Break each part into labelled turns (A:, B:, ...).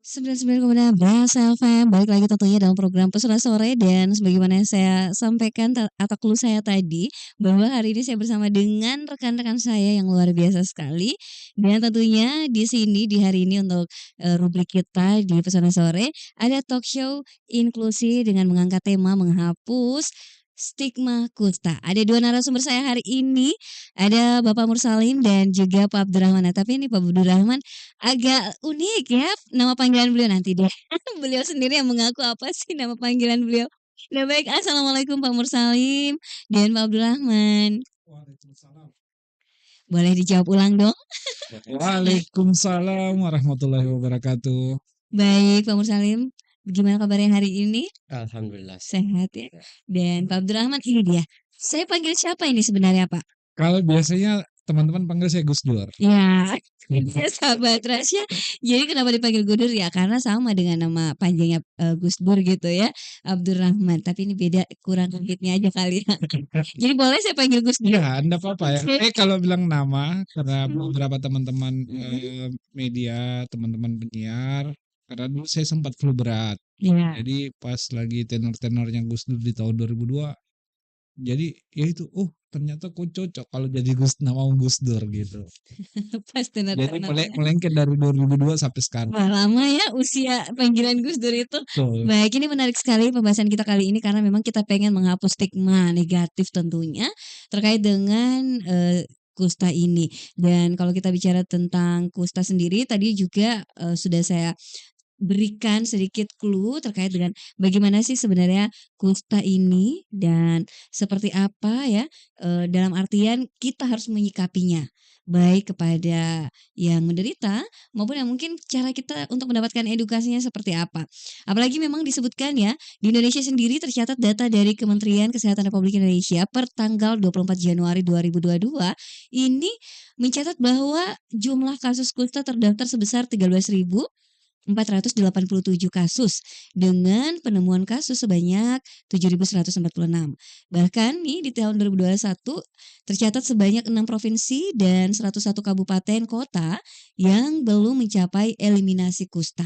A: 99,16 FM, balik lagi tentunya dalam program Pesona Sore dan sebagaimana yang saya sampaikan atau clue saya tadi, bahwa hari ini saya bersama dengan rekan-rekan saya yang luar biasa sekali dan tentunya di sini di hari ini untuk, rubrik kita di Pesona Sore ada talk show inklusi dengan mengangkat tema menghapus stigma kusta. Ada 2 narasumber saya hari ini, ada Bapak Mursalim dan juga Pak Abdurrahman. Nah, tapi ini Pak Abdurrahman agak unik ya nama panggilan beliau, nanti deh beliau sendiri yang mengaku apa sih nama panggilan beliau. Nah baik, assalamualaikum Pak Mursalim dan Pak Abdurrahman.
B: Waalaikumsalam.
A: Boleh dijawab ulang dong?
B: Waalaikumsalam warahmatullahi wabarakatuh.
A: Baik Pak Mursalim, gimana kabarnya hari ini?
C: Alhamdulillah.
A: Sehat ya? Dan Pak Abdurrahman ini dia, saya panggil siapa ini sebenarnya Pak?
B: Kalau biasanya teman-teman panggil saya Gus Dur.
A: Ya, ya sahabat rahasia. Jadi kenapa dipanggil Gus Dur ya? Karena sama dengan nama panjangnya Gus Dur gitu ya, Abdurrahman. Tapi ini beda kurang hitnya aja kali ya. Jadi boleh saya panggil Gus Dur?
B: Iya, Anda apa-apa ya. Kalau bilang nama karena beberapa teman-teman media, teman-teman penyiar, karena dulu saya sempat flu berat.
A: Iya.
B: Jadi pas lagi tenor-tenornya Gus Dur di tahun 2002, jadi ya itu, ternyata kok cocok kalau jadi nama Gus Dur gitu.
A: Pas
B: Jadi
A: tenor-tenornya.
B: melengket dari 2002 sampai sekarang.
A: Wah lama ya usia panggilan Gus Dur itu.
B: Betul.
A: Baik, ini menarik sekali pembahasan kita kali ini karena memang kita pengen menghapus stigma negatif tentunya terkait dengan kusta ini. Dan kalau kita bicara tentang kusta sendiri tadi juga sudah saya berikan sedikit clue terkait dengan bagaimana sih sebenarnya kusta ini dan seperti apa ya, dalam artian kita harus menyikapinya, baik kepada yang menderita maupun yang mungkin cara kita untuk mendapatkan edukasinya seperti apa. Apalagi memang disebutkan ya, di Indonesia sendiri tercatat data dari Kementerian Kesehatan Republik Indonesia per tanggal 24 Januari 2022 ini mencatat bahwa jumlah kasus kusta terdaftar sebesar 13.487 kasus dengan penemuan kasus sebanyak 7.146. Bahkan nih di tahun 2021 tercatat sebanyak 6 provinsi dan 101 kabupaten kota yang belum mencapai eliminasi kusta.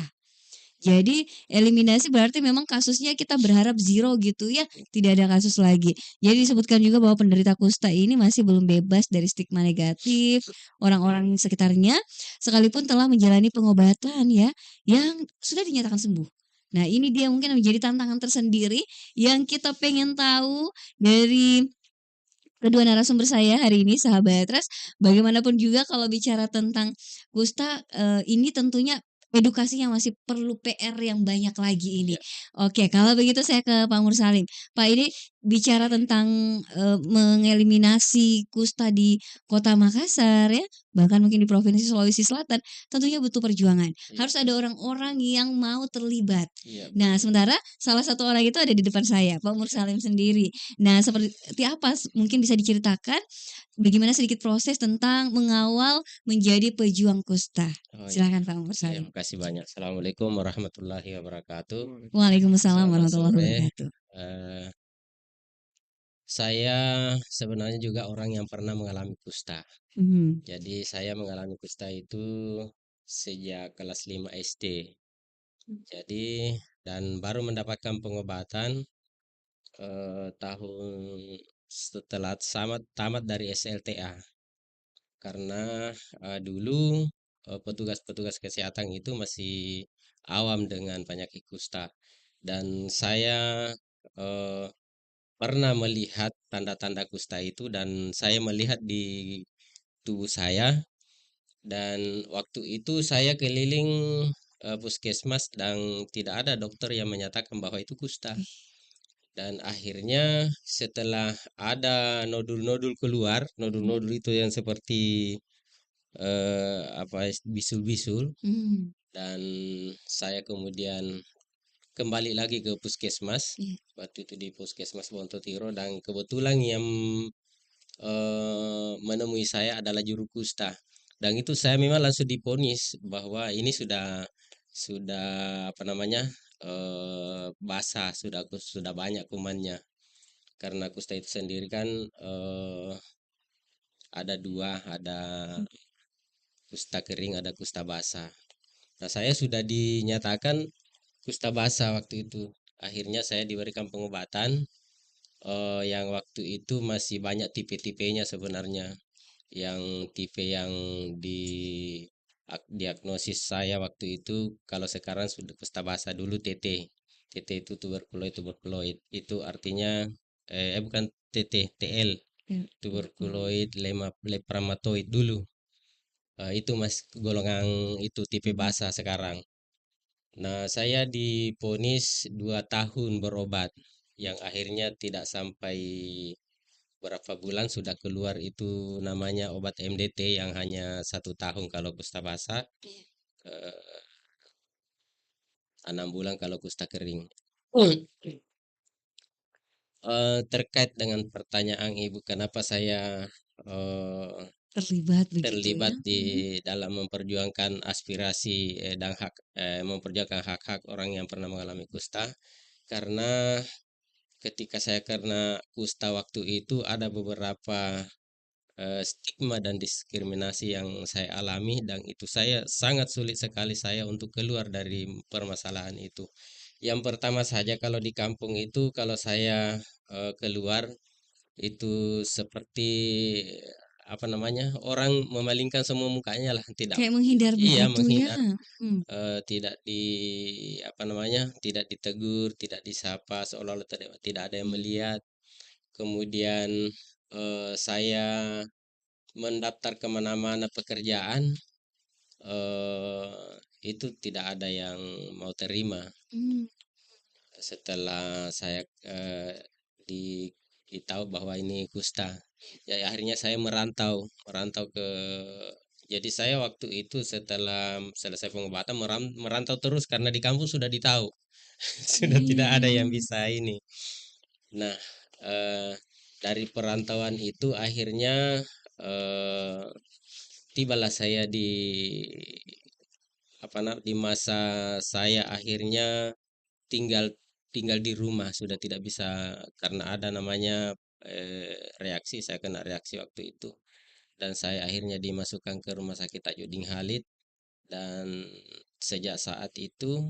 A: Jadi eliminasi berarti memang kasusnya kita berharap zero gitu ya, tidak ada kasus lagi. Jadi disebutkan juga bahwa penderita kusta ini masih belum bebas dari stigma negatif orang-orang sekitarnya sekalipun telah menjalani pengobatan ya yang sudah dinyatakan sembuh. Nah, ini dia mungkin menjadi tantangan tersendiri yang kita pengen tahu dari kedua narasumber saya hari ini sahabat Ras. Bagaimanapun juga kalau bicara tentang kusta ini tentunya edukasinya masih perlu PR yang banyak lagi ini. Oke, kalau begitu saya ke Pak Mursalim. Pak, ini bicara tentang mengeliminasi kusta di Kota Makassar ya, bahkan mungkin di Provinsi Sulawesi Selatan, tentunya butuh perjuangan. Harus ada orang-orang yang mau terlibat. Nah, sementara salah satu orang itu ada di depan saya, Pak Mursalim sendiri. Nah, seperti apa mungkin bisa diceritakan bagaimana sedikit proses tentang mengawal menjadi pejuang kusta? Silakan Pak Mursalim.
C: Terima kasih banyak. Assalamualaikum warahmatullahi wabarakatuh.
A: Waalaikumsalam
C: Selamat
A: warahmatullahi
C: sore.
A: wabarakatuh.
C: Saya sebenarnya juga orang yang pernah mengalami kusta. Jadi saya mengalami kusta itu sejak kelas 5 SD. Jadi dan baru mendapatkan pengobatan tahun setelah tamat dari SLTA. Karena dulu petugas-petugas kesehatan itu masih awam dengan penyakit kusta dan saya pernah melihat tanda-tanda kusta itu dan saya melihat di tubuh saya dan waktu itu saya keliling puskesmas dan tidak ada dokter yang menyatakan bahwa itu kusta. Dan akhirnya setelah ada nodul-nodul keluar, nodul-nodul itu yang seperti bisul-bisul dan saya kemudian kembali lagi ke puskesmas. Waktu itu di puskesmas Bontotiro dan kebetulan yang menemui saya adalah juru kusta dan itu saya memang langsung diponis bahwa ini sudah basah, sudah banyak kumannya karena kusta itu sendiri kan ada dua, ada kusta kering, ada kusta basah. Nah, saya sudah dinyatakan kusta basa waktu itu. Akhirnya saya diberikan pengobatan yang waktu itu masih banyak tipe-tipenya sebenarnya. Yang tipe yang di diagnosis saya waktu itu, kalau sekarang sudah kusta basa, dulu TT. TT itu tuberkuloid. Itu artinya bukan TT, TL,
A: Ya,
C: tuberkuloid lepramatoid dulu. Itu mas golongan itu tipe basa sekarang. Nah, saya diponis 2 tahun berobat, yang akhirnya tidak sampai berapa bulan sudah keluar itu namanya obat MDT yang hanya 1 tahun kalau kusta basah,
A: Iya.
C: 6 bulan kalau kusta kering. Terkait dengan pertanyaan Ibu, kenapa saya eh,
A: Terlibat begitu
C: terlibat
A: ya.
C: di dalam memperjuangkan aspirasi dan memperjuangkan hak-hak orang yang pernah mengalami kusta, karena ketika saya kena kusta waktu itu ada beberapa stigma dan diskriminasi yang saya alami, dan itu saya sangat sulit sekali saya untuk keluar dari permasalahan itu. Yang pertama saja, kalau di kampung itu kalau saya keluar itu seperti apa namanya, orang memalingkan semua mukanya lah, tidak,
A: Kayak menghindar
C: iya,
A: begitu ya.
C: menghindar,
A: Hmm.
C: tidak di apa namanya, tidak ditegur, tidak disapa, seolah-olah tidak ada yang melihat. Kemudian saya mendaftar kemana-mana pekerjaan, itu tidak ada yang mau terima.
A: Hmm.
C: Setelah saya ditahu bahwa ini kusta, ya akhirnya saya merantau ke, jadi saya waktu itu setelah selesai pengobatan merantau terus karena di kampung sudah ditahu. Sudah tidak ada yang
A: Hmm.
C: bisa ini. Nah, dari perantauan itu akhirnya eh, tibalah saya di di masa saya akhirnya tinggal tinggal di rumah, sudah tidak bisa karena ada namanya reaksi, saya kena reaksi waktu itu, dan saya akhirnya dimasukkan ke rumah sakit Tajudin Halid. Dan sejak saat itu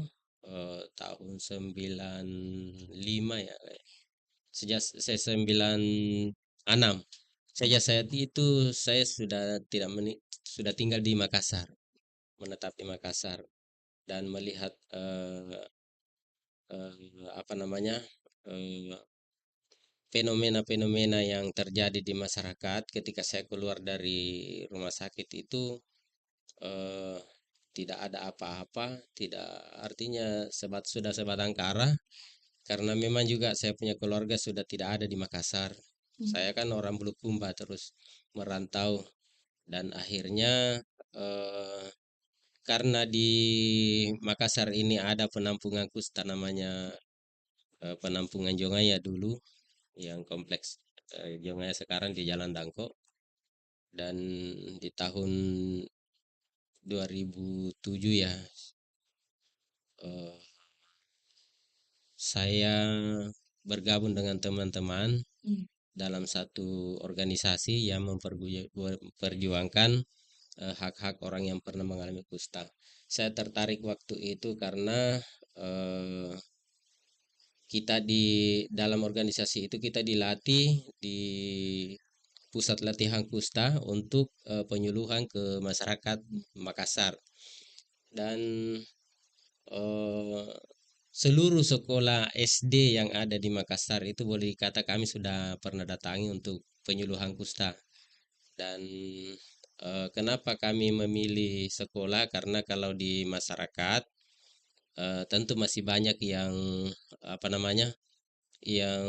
C: tahun 95 ya, sejak saya 96, sejak saat itu saya sudah tidak sudah tinggal di Makassar, menetap di Makassar, dan melihat apa namanya, eh, fenomena-fenomena yang terjadi di masyarakat ketika saya keluar dari rumah sakit itu, eh, tidak ada apa-apa, tidak, artinya sudah sebatang kara, karena memang juga saya punya keluarga sudah tidak ada di Makassar. Saya kan orang Bulukumba terus merantau, dan akhirnya eh, karena di Makassar ini ada penampungan kusta namanya penampungan Jongaya dulu, yang kompleks Jongaya sekarang di Jalan Dangko, dan di tahun 2007 ya, eh, saya bergabung dengan teman-teman dalam satu organisasi yang memperjuangkan hak-hak orang yang pernah mengalami kusta. Saya tertarik waktu itu karena eh, kita di dalam organisasi itu kita dilatih di pusat latihan kusta untuk penyuluhan ke masyarakat Makassar, dan eh, seluruh sekolah SD yang ada di Makassar itu boleh dikata kami sudah pernah datangi untuk penyuluhan kusta. Dan kenapa kami memilih sekolah, karena kalau di masyarakat tentu masih banyak yang apa namanya, yang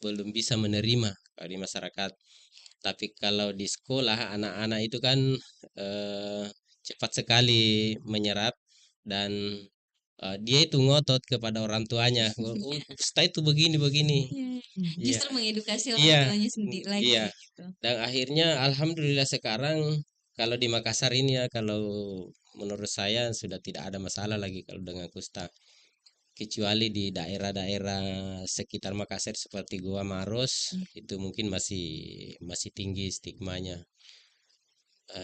C: belum bisa menerima di masyarakat. Tapi kalau di sekolah anak-anak itu kan eh, cepat sekali menyerap, dan dia itu ngotot kepada orang tuanya. Oh, kusta itu begini begini. Iya,
A: Justru mengedukasi orang
C: iya,
A: tuanya sendiri lagi
C: iya.
A: gitu.
C: Dan akhirnya alhamdulillah sekarang kalau di Makassar ini ya, kalau menurut saya sudah tidak ada masalah lagi kalau dengan kusta, kecuali di daerah-daerah sekitar Makassar seperti Goa Maros, itu mungkin masih masih tinggi stigmanya.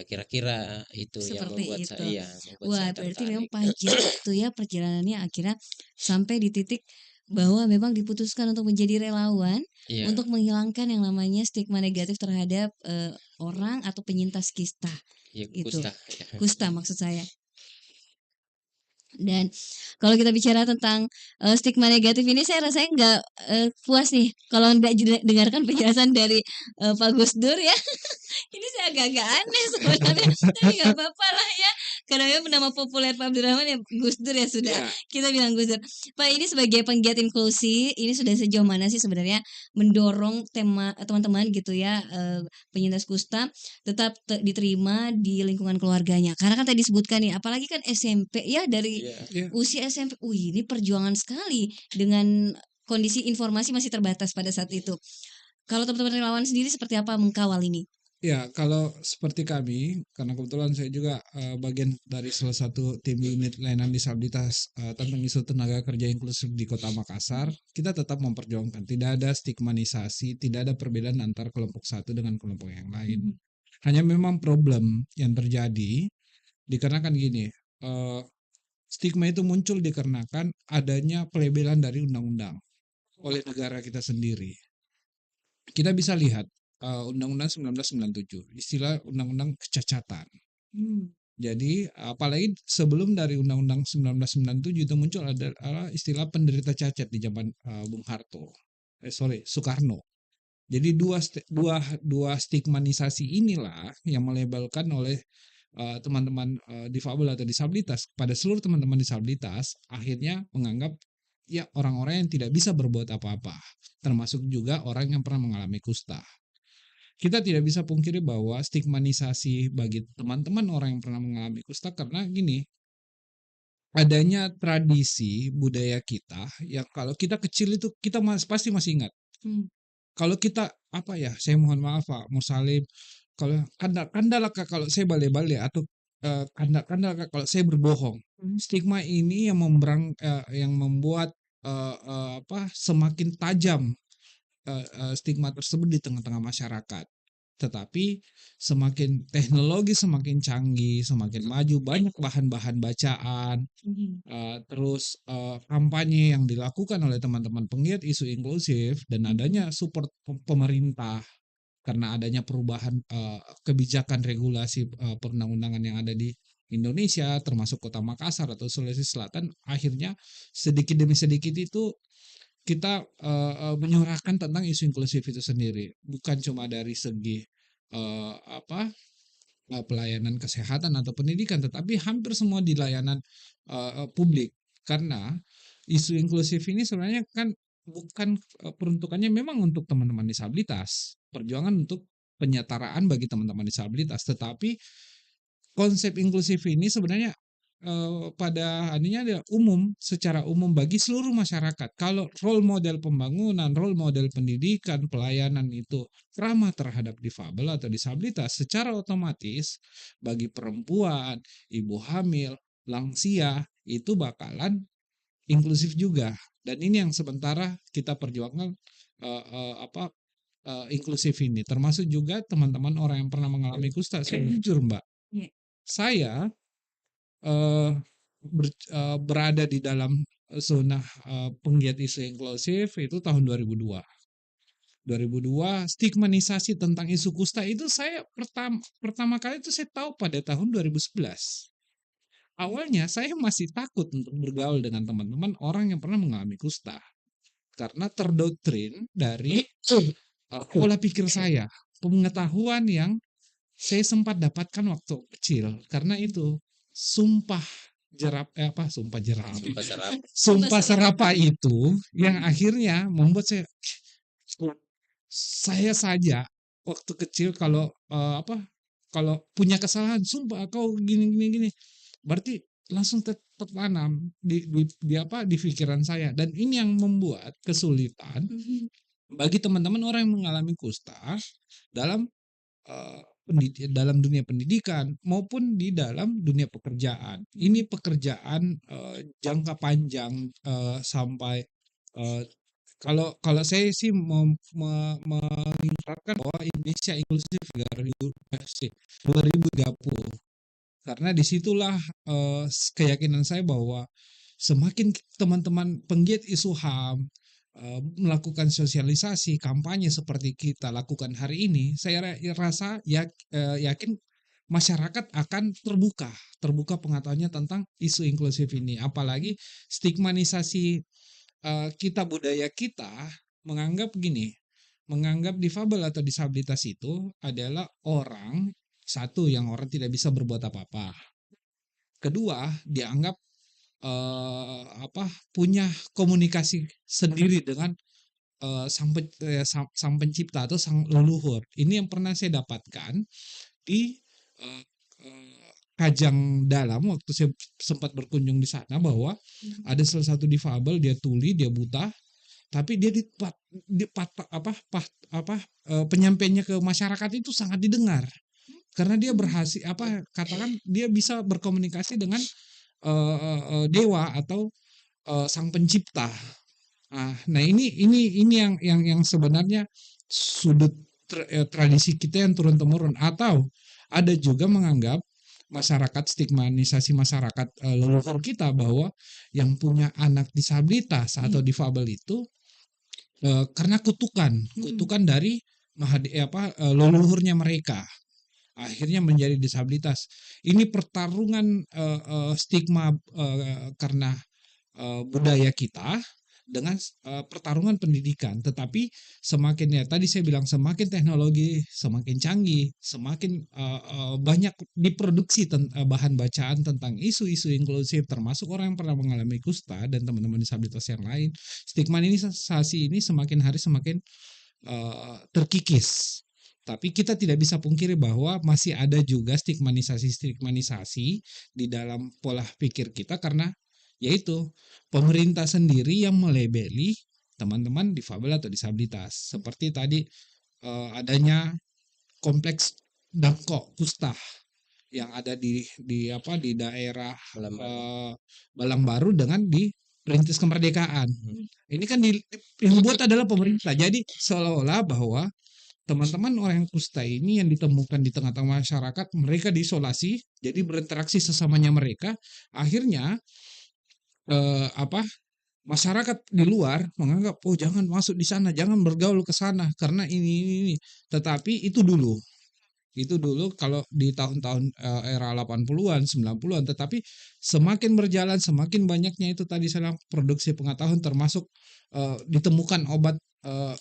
C: kira-kira itu yang
A: Seperti
C: membuat
A: itu.
C: membuat
A: Wah,
C: saya
A: berarti memang
C: tertarik.
A: panjang itu ya perjalanannya akhirnya sampai di titik bahwa memang diputuskan untuk menjadi relawan
C: Iya,
A: untuk menghilangkan yang namanya stigma negatif terhadap orang atau penyintas kista
C: iya
A: gitu.
C: kusta, ya.
A: Kusta maksud saya. Dan kalau kita bicara tentang stigma negatif ini saya rasanya nggak puas nih kalau nggak dengarkan penjelasan dari Pak Gus Dur ya. Ini sih agak-agak aneh sebenarnya, tapi nggak apa-apa lah ya. Karena memang nama populer Pak Abdurrahman ya Gus Dur ya sudah
B: Ya,
A: kita bilang Gus Dur. Pak ini sebagai penggiat inklusi, ini sudah sejauh mana sih sebenarnya mendorong tema teman-teman gitu ya penyintas kusta tetap diterima di lingkungan keluarganya. Karena kan tadi disebutkan nih, apalagi kan SMP ya dari
C: Iya.
B: ya.
A: usia SMP. Wih, ini perjuangan sekali dengan kondisi informasi masih terbatas pada saat itu. Kalau teman-teman relawan sendiri seperti apa mengkawal ini?
B: Ya, kalau seperti kami, karena kebetulan saya juga bagian dari salah satu tim unit layanan disabilitas tentang isu tenaga kerja inklusif di Kota Makassar, kita tetap memperjuangkan tidak ada stigmanisasi, tidak ada perbedaan antar kelompok satu dengan kelompok yang lain. Hanya memang problem yang terjadi dikarenakan gini, stigma itu muncul dikarenakan adanya pelebelan dari undang-undang oleh negara kita sendiri. Kita bisa lihat Undang-Undang 1997, istilah Undang-Undang Kecacatan. Jadi apalagi sebelum dari Undang-Undang 1997 itu muncul adalah istilah penderita cacat di zaman Bung Harto. Soekarno. Jadi dua stigmanisasi inilah yang melabelkan oleh teman-teman difabel atau disabilitas pada seluruh teman-teman disabilitas akhirnya menganggap ya orang-orang yang tidak bisa berbuat apa-apa, termasuk juga orang yang pernah mengalami kusta. Kita tidak bisa pungkiri bahwa stigmanisasi bagi teman-teman orang yang pernah mengalami kusta karena gini, adanya tradisi budaya kita yang kalau kita kecil itu kita pasti masih ingat. Kalau kita apa ya, saya mohon maaf Pak Musalim, kalau kandal Kak kalau saya bale-bale atau kandal Kak kalau saya berbohong. Stigma ini yang membuat semakin tajam stigma tersebut di tengah-tengah masyarakat. Tetapi semakin teknologi semakin canggih, semakin maju, banyak bahan-bahan bacaan, terus kampanye yang dilakukan oleh teman-teman penggiat isu inklusif dan adanya support pemerintah karena adanya perubahan kebijakan regulasi perundang-undangan yang ada di Indonesia, termasuk Kota Makassar atau Sulawesi Selatan, akhirnya sedikit demi sedikit itu kita menyuarakan tentang isu inklusif itu sendiri, bukan cuma dari segi pelayanan kesehatan atau pendidikan, tetapi hampir semua di layanan publik. Karena isu inklusif ini sebenarnya kan bukan peruntukannya memang untuk teman-teman disabilitas, perjuangan untuk penyetaraan bagi teman-teman disabilitas, tetapi konsep inklusif ini sebenarnya pada ininya adalah secara umum bagi seluruh masyarakat. Kalau role model pembangunan, role model pendidikan, pelayanan itu ramah terhadap difabel atau disabilitas, secara otomatis bagi perempuan, ibu hamil, lansia itu bakalan inklusif juga. Dan ini yang sementara kita perjuangkan inklusif ini, termasuk juga teman-teman orang yang pernah mengalami kusta. Saya jujur Mbak, saya berada di dalam zona penggiat isu inklusif itu tahun 2002. 2002 stigmanisasi tentang isu kusta itu saya pertama kali itu saya tahu pada tahun 2011. Awalnya saya masih takut untuk bergaul dengan teman-teman orang yang pernah mengalami kusta karena terdoktrin dari pola pikir saya, pengetahuan yang saya sempat dapatkan waktu kecil karena itu sumpah
C: Sumpah serap.
B: sumpah serapah itu yang akhirnya membuat saya saja waktu kecil kalau kalau punya kesalahan sumpah kau gini gini gini berarti langsung tertanam di pikiran saya dan ini yang membuat kesulitan bagi teman-teman orang yang mengalami kusta dalam dalam dunia pendidikan maupun di dalam dunia pekerjaan. Ini pekerjaan jangka panjang sampai kalau saya sih mengungkapkan bahwa Indonesia inklusif 2030, karena disitulah keyakinan saya bahwa semakin teman-teman penggiat isu HAM melakukan sosialisasi kampanye seperti kita lakukan hari ini, saya rasa yakin masyarakat akan terbuka pengetahuannya tentang isu inklusif ini. Apalagi stigmanisasi kita, budaya kita menganggap difabel atau disabilitas itu adalah orang, satu, yang orang tidak bisa berbuat apa-apa. Kedua, dianggap punya komunikasi sendiri dengan sang pencipta atau sang leluhur. Ini yang pernah saya dapatkan di eh, Kajang Dalam waktu saya sempat berkunjung di sana, bahwa ada salah satu difabel, dia tuli, dia buta, tapi dia penyampaiannya ke masyarakat itu sangat didengar karena dia berhasil katakan dia bisa berkomunikasi dengan dewa atau sang pencipta. Nah ini yang sebenarnya sudut tradisi kita yang turun temurun. Atau ada juga menganggap masyarakat, stigmanisasi masyarakat leluhur kita bahwa yang punya anak disabilitas atau difabel itu karena kutukan dari leluhurnya mereka, akhirnya menjadi disabilitas. Ini pertarungan stigma karena budaya kita dengan pertarungan pendidikan. Tetapi semakin, tadi saya bilang, semakin teknologi semakin canggih, semakin banyak diproduksi bahan bacaan tentang isu-isu inklusif, termasuk orang yang pernah mengalami kusta dan teman-teman disabilitas yang lain. Stigmanisasi ini semakin hari semakin terkikis. Tapi kita tidak bisa pungkiri bahwa masih ada juga stigmanisasi di dalam pola pikir kita, karena yaitu pemerintah sendiri yang melabeli teman-teman difabel atau disabilitas. Seperti tadi adanya kompleks Damko Kusta yang ada di daerah Balangbaru dengan di Perintis Kemerdekaan. Ini kan yang buat adalah pemerintah. Jadi seolah-olah bahwa teman-teman orang kusta ini yang ditemukan di tengah-tengah masyarakat, mereka diisolasi, jadi berinteraksi sesamanya mereka, akhirnya masyarakat di luar menganggap, oh jangan masuk di sana, jangan bergaul ke sana karena ini. Tetapi itu dulu kalau di tahun-tahun era 80-an, 90-an. Tetapi semakin berjalan, semakin banyaknya itu tadi saya bilang produksi pengetahuan, termasuk ditemukan obat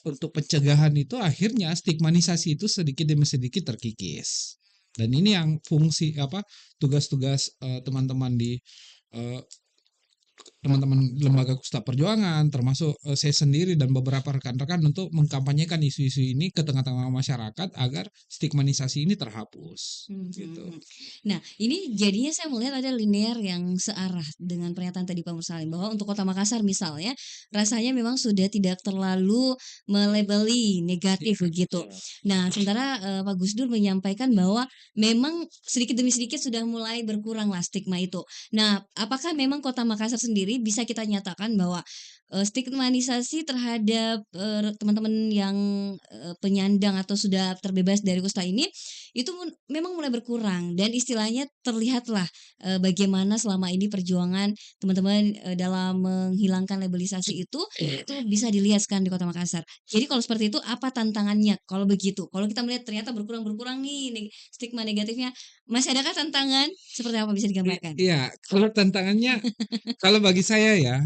B: untuk pencegahan itu, akhirnya stigmanisasi itu sedikit demi sedikit terkikis. Dan ini yang fungsi tugas-tugas teman-teman di teman-teman lembaga Kusta Perjuangan, termasuk saya sendiri dan beberapa rekan-rekan, untuk mengkampanyekan isu-isu ini ke tengah-tengah masyarakat agar stigmanisasi ini terhapus. Gitu.
A: Nah, ini jadinya saya melihat ada linear yang searah dengan pernyataan tadi Pak Mursalim, bahwa untuk Kota Makassar misalnya rasanya memang sudah tidak terlalu melabeli negatif begitu. Nah, sementara Pak Gus Dur menyampaikan bahwa memang sedikit demi sedikit sudah mulai berkurang lah stigma itu. Nah, apakah memang Kota Makassar sendiri bisa kita nyatakan bahwa stigmanisasi terhadap teman-teman yang penyandang atau sudah terbebas dari kusta ini itu memang mulai berkurang, dan istilahnya terlihatlah bagaimana selama ini perjuangan teman-teman dalam menghilangkan labelisasi itu bisa dilihat sekarang di Kota Makassar. Jadi kalau seperti itu apa tantangannya kalau begitu? Kalau kita melihat ternyata berkurang nih stigma negatifnya, masih adakah tantangan? Seperti apa bisa digambarkan?
B: Iya, kalau tantangannya kalau bagi saya ya,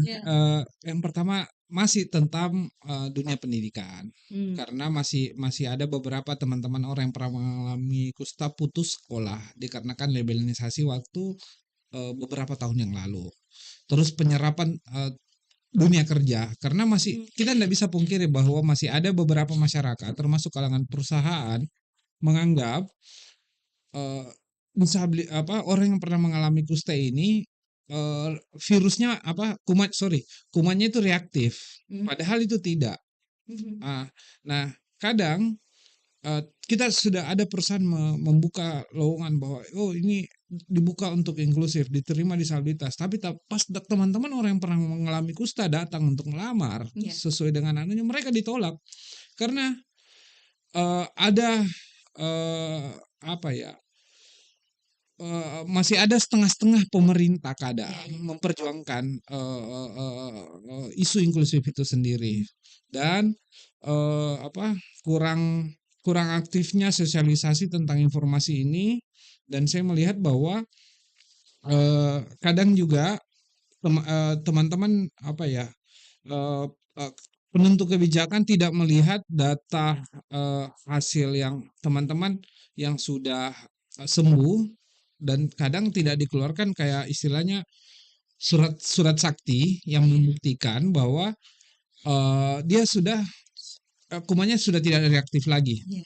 B: yang pertama masih tentang dunia pendidikan. Karena masih ada beberapa teman-teman orang yang pernah mengalami kusta putus sekolah dikarenakan labelisasi waktu beberapa tahun yang lalu. Terus penyerapan dunia kerja, karena masih kita tidak bisa pungkiri bahwa masih ada beberapa masyarakat, termasuk kalangan perusahaan, menganggap orang yang pernah mengalami kusta ini virusnya kumannya itu reaktif, padahal itu tidak. Nah, kadang kita sudah ada perusahaan membuka lowongan bahwa ini dibuka untuk inklusif, diterima disabilitas. Tapi pas teman-teman orang yang pernah mengalami kusta datang untuk melamar
A: Iya.
B: sesuai dengan anunya, mereka ditolak karena ada apa ya? Masih ada setengah-setengah pemerintah kadang memperjuangkan isu inklusif itu sendiri dan kurang aktifnya sosialisasi tentang informasi ini, dan saya melihat bahwa kadang juga teman-teman eh, penentu kebijakan tidak melihat data hasil yang teman-teman yang sudah sembuh, dan kadang tidak dikeluarkan kayak istilahnya surat sakti yang membuktikan bahwa dia sudah kumannya sudah tidak reaktif lagi.
A: Iya.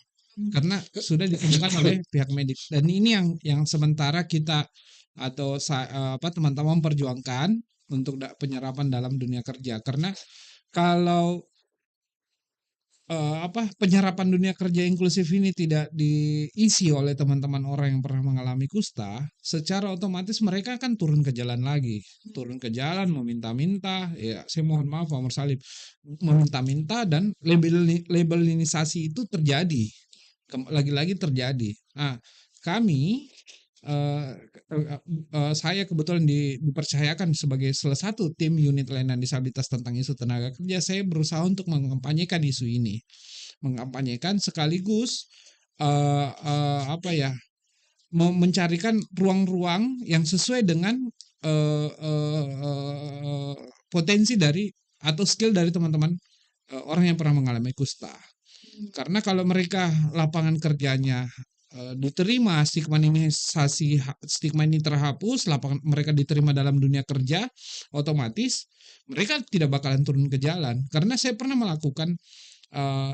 B: Karena sudah ditemukan oleh pihak medik, dan ini yang sementara kita atau teman-teman memperjuangkan untuk penyerapan dalam dunia kerja. Karena kalau penyerapan dunia kerja inklusif ini tidak diisi oleh teman-teman orang yang pernah mengalami kusta, secara otomatis mereka akan turun ke jalan lagi, meminta-minta. Ya, saya mohon maaf Pak Mursalib, meminta-minta, dan labelisasi itu terjadi, lagi-lagi terjadi. Nah, kami saya kebetulan dipercayakan sebagai salah satu tim unit layanan disabilitas tentang isu tenaga kerja. Saya berusaha untuk mengampanyekan isu ini, sekaligus mencarikan ruang-ruang yang sesuai dengan potensi dari atau skill dari teman-teman orang yang pernah mengalami kusta. Karena kalau mereka lapangan kerjanya diterima, stigma ini terhapus, mereka diterima dalam dunia kerja, otomatis mereka tidak bakalan turun ke jalan. Karena saya pernah melakukan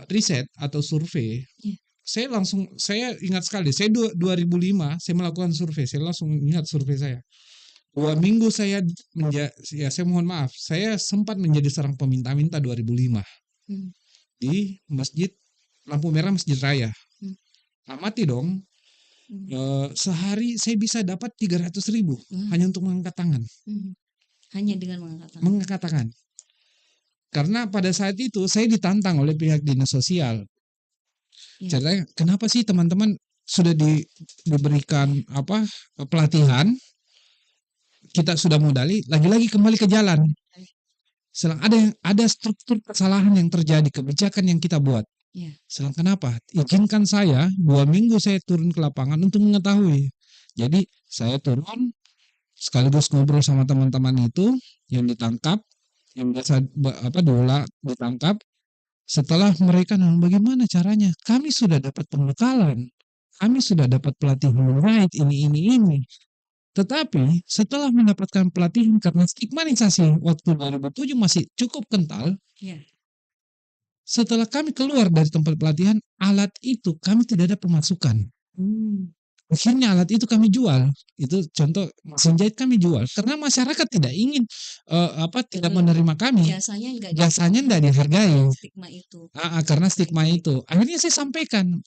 B: riset atau survei. Saya ingat sekali, saya 2005 saya melakukan survei, saya langsung ingat survei saya. 2 minggu saya saya mohon maaf, saya sempat menjadi seorang peminta-minta 2005 di masjid lampu merah Masjid Raya. Amati dong, sehari saya bisa dapat 300.000 hanya untuk mengangkat tangan.
A: Hanya dengan
B: mengangkat tangan. Karena pada saat itu saya ditantang oleh pihak dinas sosial. Caranya, kenapa sih teman-teman sudah diberikan pelatihan, kita sudah modali, lagi-lagi kembali ke jalan. Ada struktur kesalahan yang terjadi, kebijakan yang kita buat. Sedang kenapa? Izinkan saya 2 minggu saya turun ke lapangan untuk mengetahui. Jadi saya turun sekaligus ngobrol sama teman-teman itu yang ditangkap, yang biasa ditangkap. Setelah mereka bagaimana caranya? Kami sudah dapat pembekalan, kami sudah dapat pelatihan ini. Tetapi setelah mendapatkan pelatihan, karena stigmatisasi waktu 2007 masih cukup kental. Setelah kami keluar dari tempat pelatihan, alat itu kami tidak ada pemasukan. Akhirnya alat itu kami jual. Itu contoh mesin jahit kami jual karena masyarakat tidak ingin tidak menerima kami. Jasanya tidak dihargai.
A: Stigma itu.
B: Karena stigma itu. Akhirnya saya sampaikan,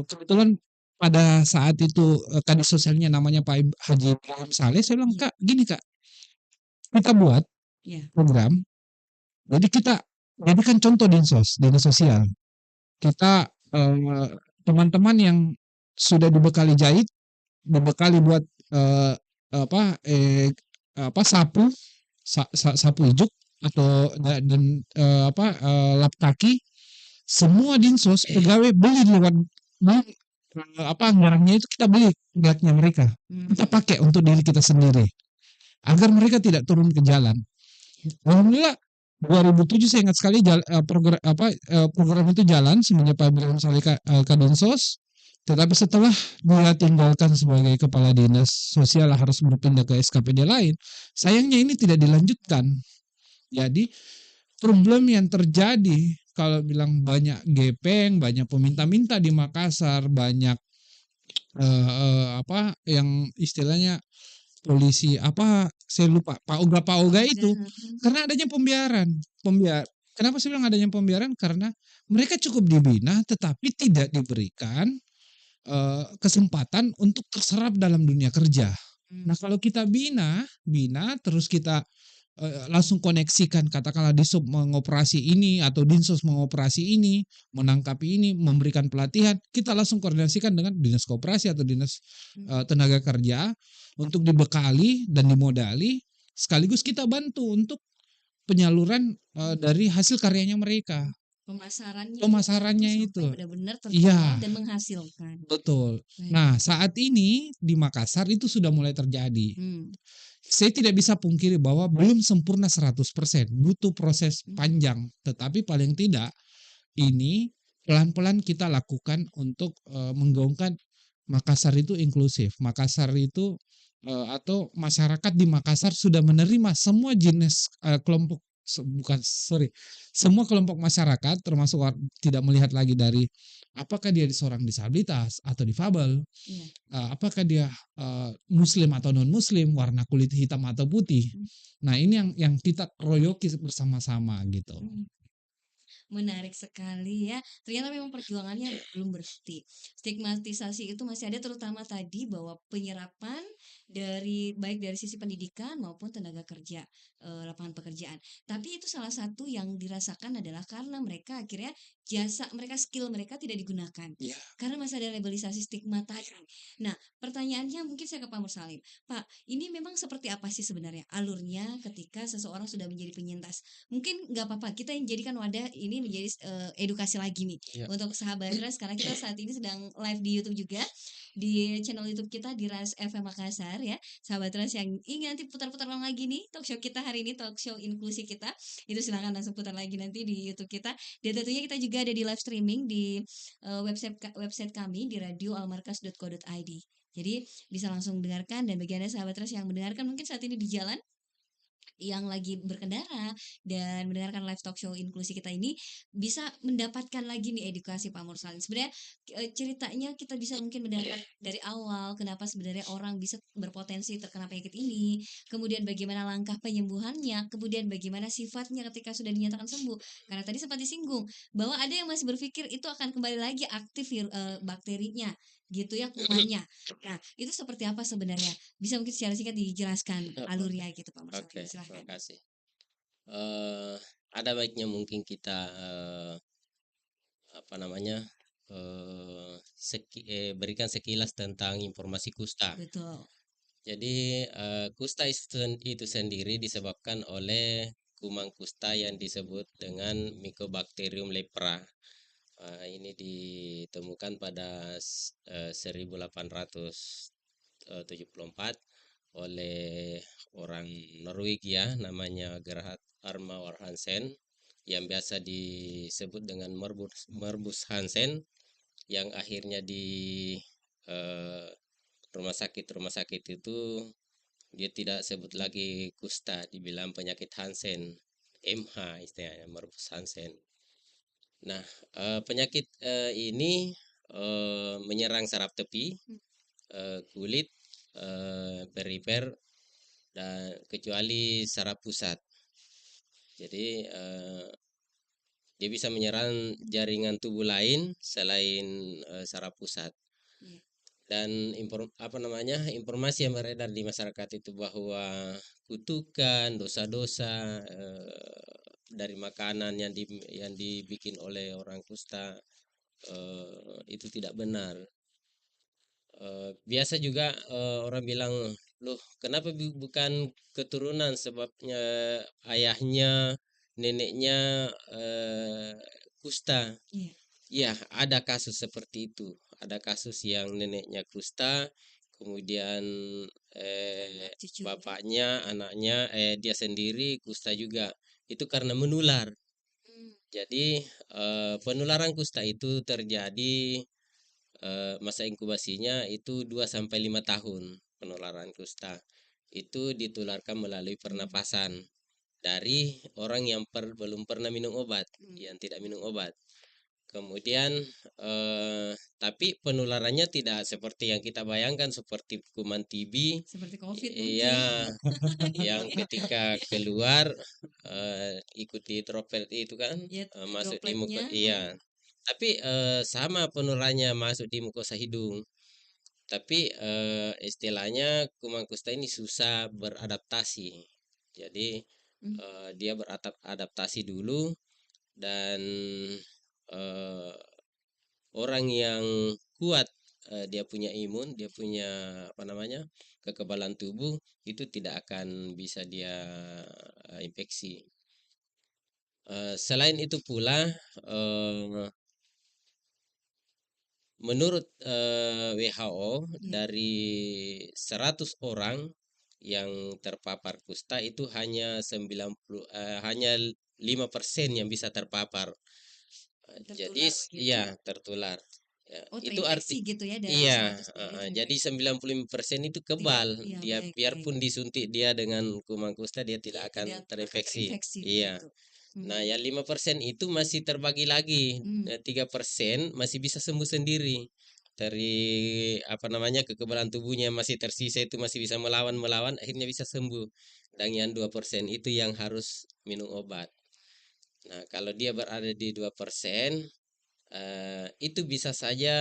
B: kebetulan pada saat itu kadis sosialnya namanya Pak Haji Ibrahim Saleh. Saya bilang, Kak, gini Kak, kita buat program. Jadi kita jadikan contoh dinas sosial. Kita teman-teman yang sudah dibekali jahit, dibekali buat sapu ijuk atau lap kaki, semua dinsos pegawai beli lewat anggarannya itu kita beli geraknya mereka, kita pakai untuk diri kita sendiri agar mereka tidak turun ke jalan. Alhamdulillah 2007 saya ingat sekali program itu jalan semenjak Pak Ibrahim Saleh Kadinsos. Tetapi setelah dia tinggalkan sebagai kepala dinas sosial harus berpindah ke SKPD lain, sayangnya ini tidak dilanjutkan. Jadi problem yang terjadi kalau bilang banyak gepeng, banyak peminta-minta di Makassar, banyak yang istilahnya polisi saya lupa Pak Oga itu, karena adanya pembiaran Kenapa saya bilang adanya pembiaran? Karena mereka cukup dibina tetapi tidak diberikan kesempatan untuk terserap dalam dunia kerja. Nah, kalau kita bina terus kita langsung koneksikan, katakanlah Disub mengoperasi ini atau Dinsos mengoperasi ini, menangkapi ini, memberikan pelatihan, kita langsung koordinasikan dengan dinas koperasi atau dinas tenaga kerja untuk dibekali dan dimodali, sekaligus kita bantu untuk penyaluran dari hasil karyanya mereka. Pemasarannya
A: sampai
B: itu.
A: benar-benar
B: Iya,
A: terjual dan menghasilkan.
B: betul.
A: Baik.
B: Nah, saat ini di Makassar itu sudah mulai terjadi.
A: Hmm.
B: Saya tidak bisa pungkiri bahwa belum sempurna 100%, butuh proses panjang, tetapi paling tidak ini pelan-pelan kita lakukan untuk menggaungkan Makassar itu inklusif. Makassar itu atau masyarakat di Makassar sudah menerima semua jenis kelompok semua kelompok masyarakat termasuk tidak melihat lagi dari apakah dia seorang disabilitas atau difabel, apakah dia muslim atau non muslim, warna kulit hitam atau putih. Nah, ini yang kita royoki bersama-sama gitu.
A: Menarik sekali ya. Ternyata memang perjuangannya belum berhenti. Stigmatisasi itu masih ada, terutama tadi bahwa penyerapan dari baik dari sisi pendidikan maupun tenaga kerja, lapangan pekerjaan. Tapi itu salah satu yang dirasakan adalah karena mereka akhirnya jasa mereka, skill mereka tidak digunakan. Karena masih ada labelisasi stigma tadi. Nah, pertanyaannya mungkin saya ke Pak Mursalim. Pak, ini memang seperti apa sih sebenarnya alurnya ketika seseorang sudah menjadi penyintas? Mungkin nggak apa-apa kita yang jadikan wadah ini menjadi edukasi lagi nih untuk sahabat Ras, karena kita saat ini sedang live di YouTube juga, di channel YouTube kita di Ras FM Makassar ya. Sahabat Ras yang ingin nanti putar-putar ulang lagi nih talk show kita hari ini, talk show inklusi kita, itu silakan langsung putar lagi nanti di YouTube kita. Dan tentunya kita juga ada di live streaming di website kami di radioalmarkas.co.id. Jadi bisa langsung dengarkan, dan bagi Anda sahabat Ras yang mendengarkan mungkin saat ini di jalan, yang lagi berkendara dan mendengarkan live talk show inklusi kita ini, bisa mendapatkan lagi nih edukasi Pak Mursalim. Sebenarnya ceritanya kita bisa mungkin mendengarkan dari awal kenapa sebenarnya orang bisa berpotensi terkena penyakit ini, kemudian bagaimana langkah penyembuhannya, kemudian bagaimana sifatnya ketika sudah dinyatakan sembuh. Karena tadi sempat disinggung bahwa ada yang masih berpikir itu akan kembali lagi aktif bakterinya gitu ya, kumannya. Nah, itu seperti apa sebenarnya? Bisa mungkin secara singkat dijelaskan alurnya gitu Pak Mursalim.
C: Oke,
A: Silahkan.
C: terima kasih. Ada baiknya mungkin kita apa namanya berikan sekilas tentang informasi kusta.
A: Betul.
C: Jadi kusta itu sendiri disebabkan oleh kuman kusta yang disebut dengan Mycobacterium lepra. Ini ditemukan pada 1874 oleh orang Norwegia namanya Gerhard Armauer Hansen, yang biasa disebut dengan Morbus Hansen, yang akhirnya di rumah sakit itu dia tidak sebut lagi kusta, dibilang penyakit Hansen, MH istilahnya, Morbus Hansen. Nah, penyakit ini menyerang saraf tepi, kulit, perifer, dan kecuali saraf pusat. Jadi dia bisa menyerang jaringan tubuh lain selain saraf pusat. Dan informasi yang beredar di masyarakat itu bahwa kutukan, dosa-dosa dari makanan yang dibikin oleh orang kusta itu tidak benar. Biasa juga orang bilang, loh kenapa bukan keturunan, sebabnya ayahnya, neneknya kusta. Ya, ada kasus seperti itu. Ada kasus yang neneknya kusta, kemudian bapaknya, anaknya, dia sendiri kusta juga. Itu karena menular. Jadi penularan kusta itu terjadi masa inkubasinya itu 2-5 tahun. Penularan kusta itu ditularkan melalui pernapasan dari orang yang belum pernah minum obat, yang tidak minum obat. Kemudian tapi penularannya tidak seperti yang kita bayangkan seperti kuman TB.
A: Seperti COVID mungkin.
C: Iya, yang ketika keluar ikuti droplet itu kan
A: Ya,
C: masuk di muka.
A: dropletnya.
C: Iya. Tapi sama penularannya masuk di mukosa hidung. Tapi istilahnya kuman kusta ini susah beradaptasi. Jadi dia beradaptasi dulu dan eh, orang yang kuat dia punya imun, dia punya apa namanya kekebalan tubuh itu tidak akan bisa dia infeksi. Selain itu pula menurut WHO
A: Ya.
C: dari 100 orang yang terpapar kusta itu hanya 5% yang bisa terpapar. Jadi
A: Tertular begitu.
C: iya tertular. Ya,
A: Oh,
C: itu arti
A: terinfeksi gitu ya dari
C: iya,
A: 100 tadi
C: jadi
A: terinfeksi.
C: 95% itu
A: Tidak,
C: kebal.
A: iya
C: Dia
A: baik,
C: biarpun
A: baik.
C: disuntik dia dengan kuman kusta dia tidak akan
A: Tidak akan
C: terinfeksi.
A: terinfeksi
C: Iya.
A: begitu.
C: Nah, yang 5% itu masih terbagi lagi. 3% masih bisa sembuh sendiri. Dari apa namanya kekebalan tubuhnya masih tersisa itu masih bisa melawan akhirnya bisa sembuh. Dan yang 2% itu yang harus minum obat. Nah, kalau dia berada di 2%, itu bisa saja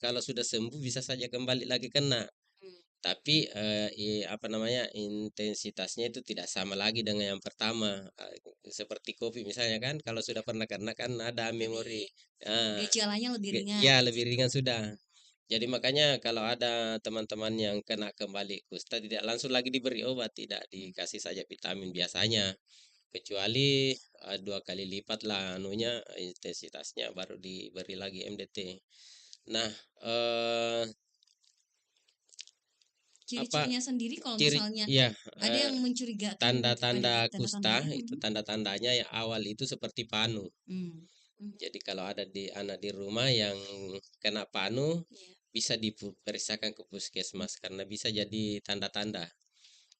C: kalau sudah sembuh bisa saja kembali lagi kena. Tapi apa namanya intensitasnya itu tidak sama lagi dengan yang pertama. Seperti COVID misalnya kan, kalau sudah pernah kena kan ada memori.
A: Gejalanya lebih ringan
C: Ya
A: di
C: lebih
A: situ.
C: ringan sudah. Jadi makanya kalau ada teman-teman yang kena kembali kusta tidak langsung lagi diberi obat, tidak dikasih saja vitamin biasanya. Kecuali 2 kali lipat lah anunya intensitasnya baru diberi lagi MDT. Nah, apa
A: Ciri-cirinya sendiri kalau
C: ciri
A: misalnya
C: ya
A: ada yang mencurigakan gitu kan
C: tanda-tanda
A: dari
C: kusta
A: tanda-tandanya.
C: itu tanda-tandanya yang awal itu seperti panu.
A: Hmm. Hmm.
C: Jadi kalau ada di anak di rumah yang kena panu
A: Ya.
C: bisa diperiksakan ke puskesmas karena bisa jadi tanda-tanda.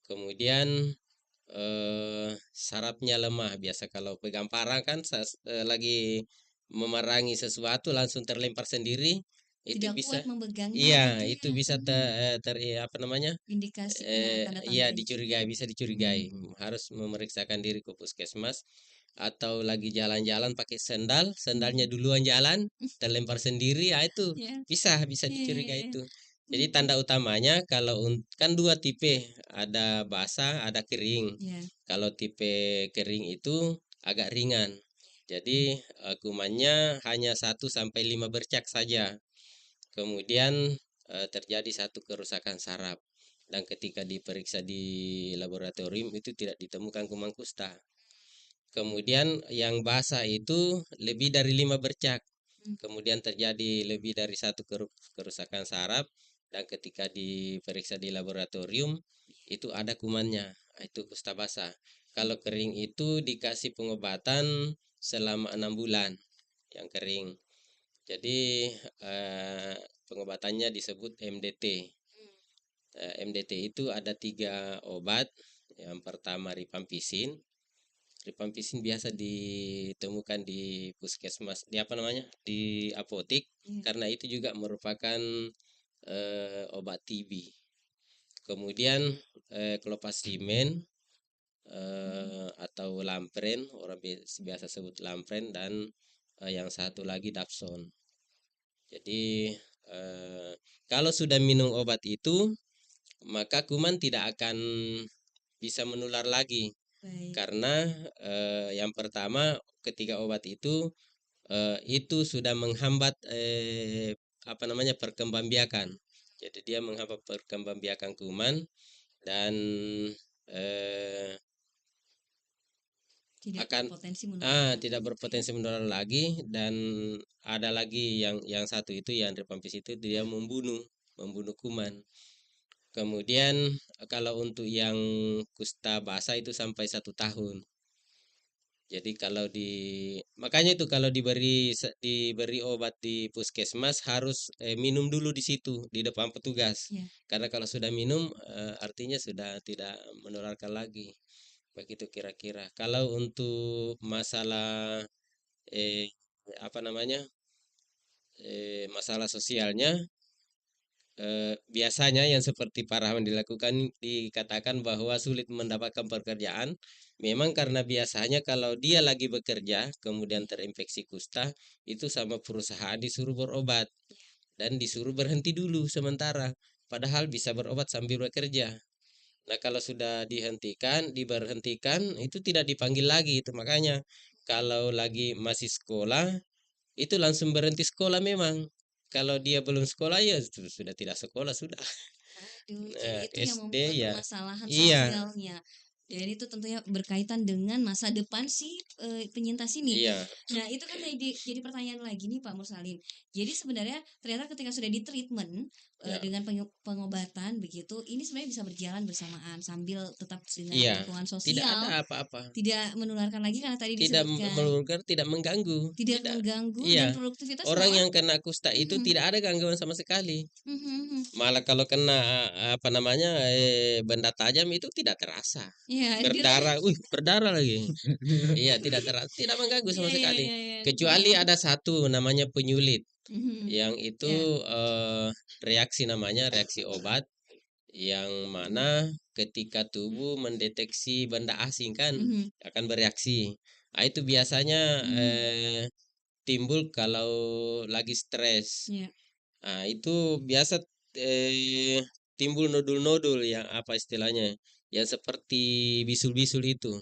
C: Kemudian sarafnya lemah. Biasa kalau pegang parang kan lagi memerangi sesuatu langsung terlempar sendiri itu
A: Tidak kuat
C: bisa.
A: memegangnya
C: Iya,
A: gitu
C: itu
A: ya.
C: bisa apa namanya?
A: Indikasi
C: Iya
A: tanda-tandanya di situ.
C: dicurigai, bisa dicurigai. Harus memeriksakan diri ke puskesmas atau lagi jalan-jalan pakai sendal, sendalnya duluan jalan, terlempar sendiri, ya itu
A: Ya.
C: bisa
A: Ya, ya,
C: dicurigai
A: ya.
C: itu. Jadi tanda utamanya kalau kan 2 tipe, ada basah, ada kering.
A: Ya.
C: Kalau tipe kering itu agak ringan. Jadi kumannya hanya 1 sampai 5 bercak saja. Kemudian terjadi satu kerusakan saraf dan ketika diperiksa di laboratorium itu tidak ditemukan kuman kusta. Kemudian yang basah itu lebih dari 5 bercak. Kemudian terjadi lebih dari satu kerusakan saraf dan ketika diperiksa di laboratorium itu ada kumannya. Itu kusta basah. Kalau kering itu dikasih pengobatan selama 6 bulan yang kering. Jadi pengobatannya disebut MDT. MDT itu ada 3 obat. Yang pertama rifampicin. Rifampicin biasa ditemukan di puskesmas, di apa namanya, di apotik, karena itu juga merupakan obat TB. Kemudian clofasimen atau lampren, orang biasa sebut lampren, dan yang satu lagi dapson. Jadi kalau sudah minum obat itu maka kuman tidak akan bisa menular lagi.
A: Baik.
C: Karena yang pertama ketika obat itu sudah menghambat apa namanya perkembangbiakan. Jadi dia menghambat perkembangbiakan kuman dan tidak berpotensi menular lagi. Dan ada lagi yang satu itu yang rifampicin itu dia membunuh kuman. Kemudian kalau untuk yang kusta basah itu sampai 1 tahun. Jadi makanya itu kalau diberi obat di puskesmas harus minum dulu di situ di depan petugas.
A: Ya.
C: Karena kalau sudah minum artinya sudah tidak menularkan lagi. Begitu kira-kira. Kalau untuk masalah apa namanya, masalah sosialnya, biasanya yang seperti Pak Rahman dilakukan dikatakan bahwa sulit mendapatkan pekerjaan, memang karena biasanya kalau dia lagi bekerja kemudian terinfeksi kusta, itu sama perusahaan disuruh berobat dan disuruh berhenti dulu sementara, padahal bisa berobat sambil bekerja. Nah, kalau sudah diberhentikan itu tidak dipanggil lagi itu. Makanya kalau lagi masih sekolah itu langsung berhenti sekolah memang. Kalau dia belum sekolah ya sudah tidak sekolah sudah.
A: Aduh, jadi
C: Nah,
A: itu yang
C: SD
A: membuat
C: ya.
A: permasalahan
C: Iya,
A: sosialnya. Dan itu tentunya berkaitan dengan masa depan si penyintas ini.
C: iya,
A: Nah, itu kan jadi pertanyaan lagi nih Pak Mursalin. Jadi sebenarnya ternyata ketika sudah di treatment
C: ya,
A: dengan pengobatan begitu, ini sebenarnya bisa berjalan bersamaan sambil tetap dengan
C: iya.
A: lingkungan
C: Tidak
A: sosial,
C: ada apa-apa.
A: tidak menularkan lagi karena tadi
C: Tidak
A: disebutkan
C: melulukan, tidak mengganggu.
A: tidak
C: Tidak.
A: mengganggu dan
C: Iya.
A: produktivitas
C: Orang
A: malah
C: yang kena kusta itu
A: mhm,
C: tidak ada gangguan sama sekali.
A: mhm, mhm.
C: Malah kalau kena apa namanya benda tajam itu tidak terasa.
A: Iya, dia tadi
C: Berdarah, berdarah lagi. Iya, tidak tidak mengganggu
A: iya
C: sama
A: iya
C: sekali.
A: iya iya,
C: Kecuali
A: paham.
C: ada satu namanya penyulit,
A: Mhm,
C: yang itu
A: ya,
C: reaksi namanya reaksi obat, yang mana ketika tubuh mendeteksi benda asing kan
A: mhm,
C: akan bereaksi. Ah, itu biasanya
A: mhm,
C: timbul kalau lagi stres.
A: iya,
C: Ah, itu biasa eh, timbul nodul-nodul yang apa istilahnya, yang seperti bisul-bisul itu.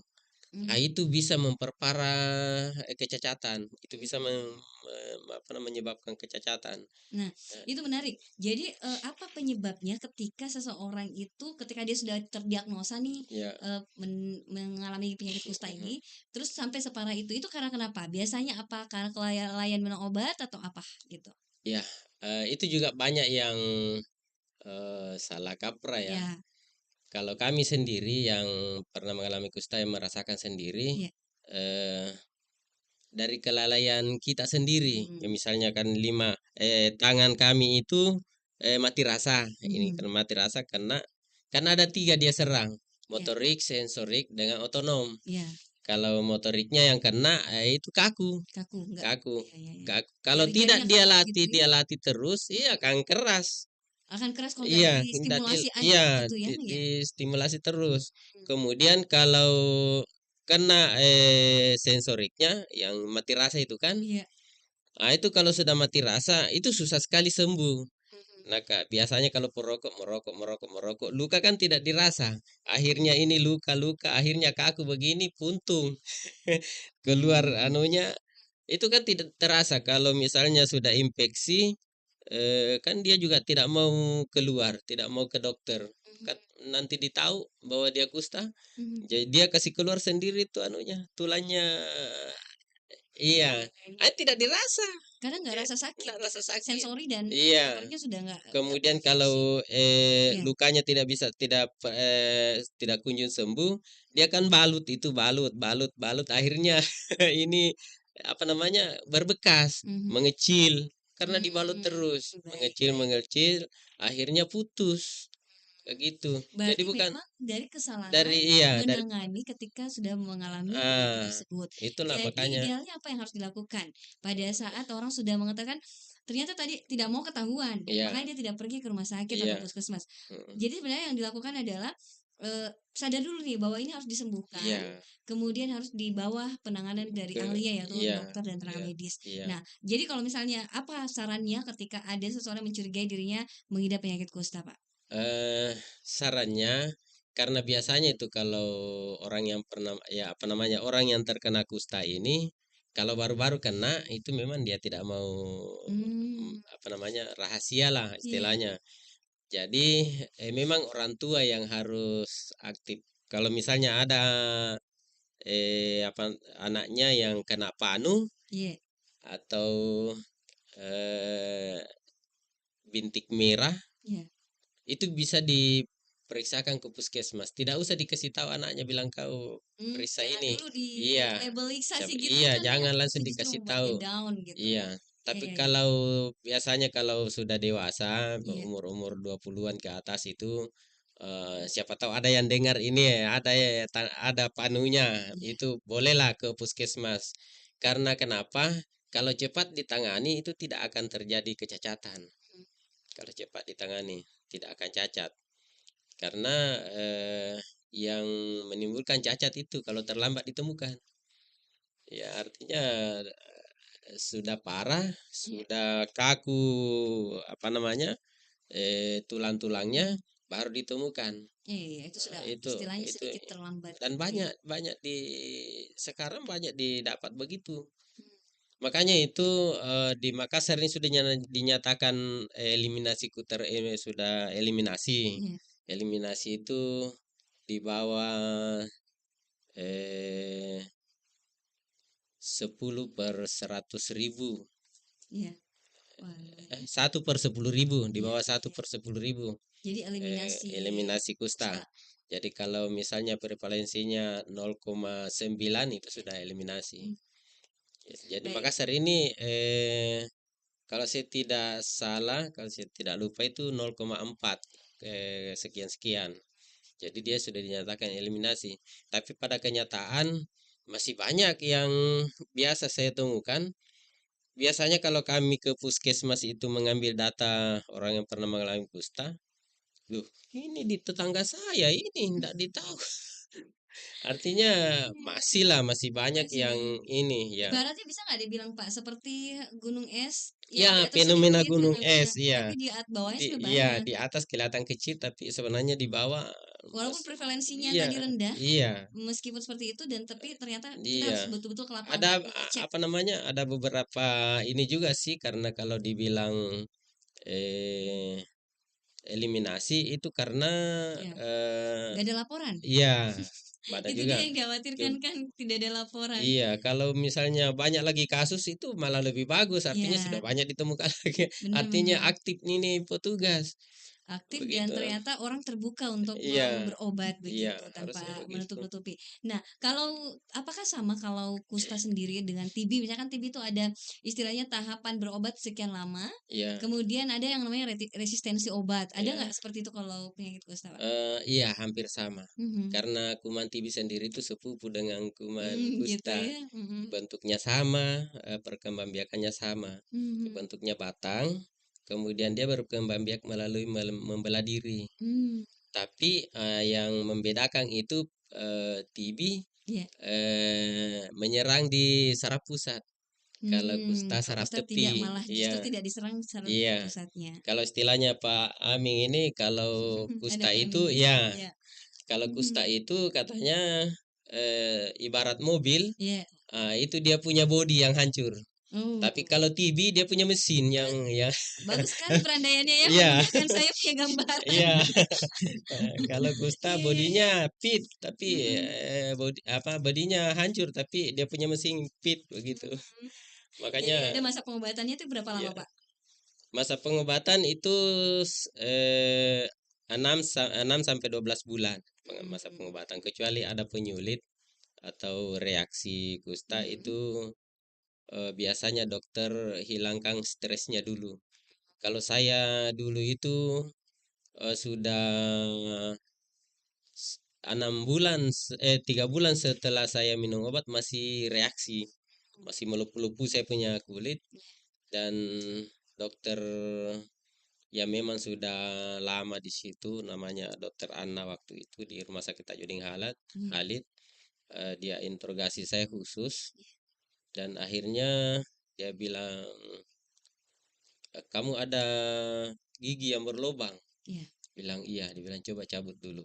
C: Ah,
A: mhm.
C: itu bisa memperparah kecacatan. Itu bisa apa namanya, menyebabkan kecacatan.
A: Nah,
C: Eh,
A: itu menarik. Jadi, apa penyebabnya ketika seseorang itu ketika dia sudah terdiagnosa nih,
C: ya,
A: mengalami penyakit kusta ini, terus sampai separah itu karena kenapa? Biasanya apa? Karena kelalaian minum obat atau apa gitu?
C: ya, itu juga banyak yang salah kaprah ya.
A: Ya,
C: Kalau kami sendiri yang pernah mengalami kusta yang merasakan sendiri,
A: ya,
C: eh, dari kelalaian kita sendiri. Ya,
A: mhm,
C: misalnya kan tangan kami itu mati rasa. Ini
A: mhm,
C: kan mati rasa karena ada tiga dia serang.
A: ya,
C: Motorik, sensorik, dengan otonom.
A: ya,
C: Kalau motoriknya yang kena itu kaku,
A: kaku, enggak
C: kaku,
A: ya ya ya.
C: kaku. Kalau tidak
A: Jari-jarinya kaku gitu ya?
C: dia latih terus, iya
A: Mhm,
C: akan keras.
A: akan keras kalau nggak
C: Iya, tidak
A: distimulasi aja
C: iya
A: gitu ya? Ya,
C: distimulasi terus.
A: mhm,
C: Kemudian kalau kena sensoriknya yang mati rasa itu kan,
A: iya,
C: ah itu kalau sudah mati rasa itu susah sekali sembuh.
A: mhm,
C: Nah, Kak, biasanya kalau merokok, luka kan tidak dirasa. Akhirnya ini luka-luka, akhirnya kaku begini, puntung. Keluar
A: mmm,
C: anunya, itu kan tidak terasa. Kalau misalnya sudah infeksi, kan dia juga tidak mau keluar, tidak mau ke dokter. Kan
A: mhm,
C: nanti ditahu bahwa dia kusta,
A: mhm.
C: jadi dia kasih keluar sendiri tuh anunya, tulangnya. Iya, tidak dirasa.
A: Karena nggak rasa sakit
C: Tidak
A: gitu,
C: rasa sakit.
A: sensori dan
C: Iya.
A: motoriknya sudah nggak
C: Kemudian
A: terfungsi.
C: kalau
A: Iya,
C: lukanya tidak kunjung sembuh, dia kan balut itu balut, akhirnya ini apa namanya, berbekas,
A: mhm,
C: mengecil karena dibalut
A: mmm,
C: terus,
A: baik
C: mengecil
A: baik.
C: mengecil, akhirnya putus kayak gitu. Jadi
A: Berarti
C: bukan
A: memang dari kesalahan
C: dari iya dari
A: menangani ketika sudah mengalami penyakit
C: ah
A: tersebut.
C: itulah
A: Jadi
C: makanya
A: idealnya apa yang harus dilakukan pada saat orang sudah mengatakan ternyata tadi tidak mau ketahuan,
C: iya
A: makanya dia tidak pergi ke rumah sakit atau
C: iya
A: puskesmas.
C: mm,
A: Jadi sebenarnya yang dilakukan adalah sadar dulu nih bahwa ini harus disembuhkan,
C: iya
A: kemudian harus di bawah penanganan dari
C: ke
A: ahlinya yaitu
C: iya
A: dokter dan tenaga
C: iya
A: medis.
C: iya.
A: Nah, jadi kalau misalnya apa sarannya ketika ada seseorang mencurigai dirinya mengidap penyakit kusta, Pak?
C: Sarannya, karena biasanya itu kalau orang yang pernah ya apa namanya, orang yang terkena kusta ini, kalau baru-baru kena itu memang dia tidak mau
A: Hmm,
C: apa namanya, rahasia lah
A: iya,
C: istilahnya. Jadi memang orang tua yang harus aktif. Kalau misalnya ada apa anaknya yang kena panu
A: iya,
C: atau eh, bintik merah,
A: iya.
C: itu bisa diperiksakan ke puskesmas. Tidak usah dikasih tahu anaknya, bilang kau periksa
A: Jangan
C: ini.
A: dulu
C: Iya,
A: di-labelisasi gitu
C: iya,
A: kan ya,
C: jangan
A: itu
C: langsung
A: justru
C: dikasih
A: membuat dia
C: tahu.
A: down gitu.
C: Iya.
A: Iya
C: Tapi
A: iya iya.
C: kalau biasanya kalau sudah dewasa,
A: Iya,
C: umur-umur 20-an ke atas itu siapa tahu ada yang dengar ini ya, ada ya ada panunya,
A: iya.
C: itu bolehlah ke puskesmas. Karena kenapa? kalau cepat ditangani itu tidak akan terjadi kecacatan. Kalau cepat ditangani tidak akan cacat. Karena yang menimbulkan cacat itu kalau terlambat ditemukan. Ya artinya sudah parah, sudah kaku apa namanya? Tulang-tulangnya baru ditemukan.
A: Iya, itu sudah
C: Itu
A: istilahnya
C: itu
A: sedikit terlambat
C: dan
A: gitu ya.
C: banyak sekarang banyak didapat begitu.
A: Hmm.
C: Makanya itu di Makassar ini sudah dinyatakan eliminasi sudah eliminasi.
A: Iya,
C: Eliminasi itu di bawah 10/100.000.
A: iya. Wah.
C: 1/10.000, di
A: Iya,
C: bawah satu
A: iya.
C: per 10.000
A: Jadi eliminasi
C: eliminasi kusta.
A: kusta.
C: Jadi kalau misalnya prevalensinya 0,9 itu sudah eliminasi.
A: Hmm.
C: Jadi
A: Baik.
C: Makassar ini kalau saya tidak salah, kalau saya tidak lupa itu 0,4 sekian-sekian. Jadi dia sudah dinyatakan eliminasi. Tapi pada kenyataan masih banyak yang biasa saya temukan. Biasanya kalau kami ke puskesmas itu mengambil data orang yang pernah mengalami kusta, loh ini di tetangga saya ini tidak ditahu. Artinya masih banyak
A: Masih
C: yang
A: banyak.
C: ini ya.
A: Ibaratnya bisa nggak dibilang Pak seperti gunung es yang di
C: Ya,
A: atas sedikit
C: fenomena
A: gitu,
C: gunung
A: fenomena,
C: es, ya.
A: tapi di bawahnya sudah
C: Iya,
A: banyak.
C: di atas kelihatan kecil tapi sebenarnya di bawah
A: Walaupun prevalensinya
C: iya,
A: tadi rendah,
C: iya,
A: meskipun seperti itu dan tapi ternyata kita
C: iya.
A: harus betul-betul ke lapangan
C: Ada
A: Pak untuk cek.
C: apa namanya? Ada beberapa ini juga sih karena kalau dibilang eh eliminasi itu karena
A: Ya,
C: eh
A: nggak ada laporan.
C: iya, ada
A: Itu dia
C: juga.
A: yang dikhawatirkan kan tidak ada laporan.
C: Iya, kalau misalnya banyak lagi kasus itu malah lebih bagus, artinya sudah
A: Ya,
C: banyak ditemukan lagi. Artinya
A: benar-benar
C: aktif ini petugas.
A: aktif dan
C: Begitu.
A: ternyata orang terbuka untuk mau
C: Iya,
A: berobat
C: iya,
A: begitu tanpa
C: harusnya begitu.
A: menutup-nutupi. Nah, kalau apakah sama kalau kusta sendiri dengan TB? Misalkan TB itu ada istilahnya tahapan berobat sekian lama,
C: Iya,
A: kemudian ada yang namanya resistensi obat. Ada
C: iya.
A: nggak seperti itu kalau penyakit kusta, Pak?
C: Iya, hampir sama.
A: Mhm.
C: Karena kuman TB sendiri itu sepupu dengan kuman
A: Gitu
C: kusta.
A: ya. Mhm.
C: Bentuknya sama, perkembangbiakannya sama.
A: Mhm.
C: Bentuknya batang, kemudian dia berkembang biak melalui membelah diri.
A: Hmm.
C: Tapi yang membedakan itu TB
A: Iya.
C: menyerang di saraf pusat. Kalau kusta
A: Kalau
C: saraf
A: kusta tidak
C: tepi.
A: malah justru
C: Iya,
A: tidak diserang saraf
C: iya.
A: pusatnya.
C: Kalau istilahnya Pak Aming ini kalau
A: Ada
C: kusta
A: Pak
C: itu
A: Amin.
C: ya,
A: Ya.
C: kalau
A: Mhm.
C: kusta itu katanya ibarat mobil,
A: Iya.
C: itu dia punya bodi yang hancur.
A: Oh.
C: Tapi kalau TB dia punya mesin yang ya
A: Bagus sekali perandaiannya ya,
C: iya,
A: memudahkan saya punya gambaran.
C: iya. Kalau kusta
A: Iya, iya, iya.
C: bodinya fit tapi
A: Mhm.
C: bodinya hancur tapi dia punya mesin fit begitu.
A: Mhm. Jadi
C: Makanya
A: ada masa pengobatannya itu berapa lama,
C: ya
A: Pak?
C: masa pengobatan itu 6 sampai 12 bulan masa
A: Mhm.
C: pengobatan kecuali ada penyulit atau reaksi kusta
A: Mhm.
C: itu biasanya dokter hilangkan stresnya dulu. Kalau saya dulu itu sudah 3 bulan setelah saya minum obat masih reaksi, masih melepuh-lepuh saya punya kulit dan dokter ya memang sudah lama di situ namanya dokter Anna waktu itu di Rumah Sakit Tajudin
A: Mhm.
C: Halid. Dia interogasi saya khusus dan akhirnya dia bilang kamu ada gigi yang berlubang.
A: Iya.
C: Bilang iya, dibilang coba cabut dulu.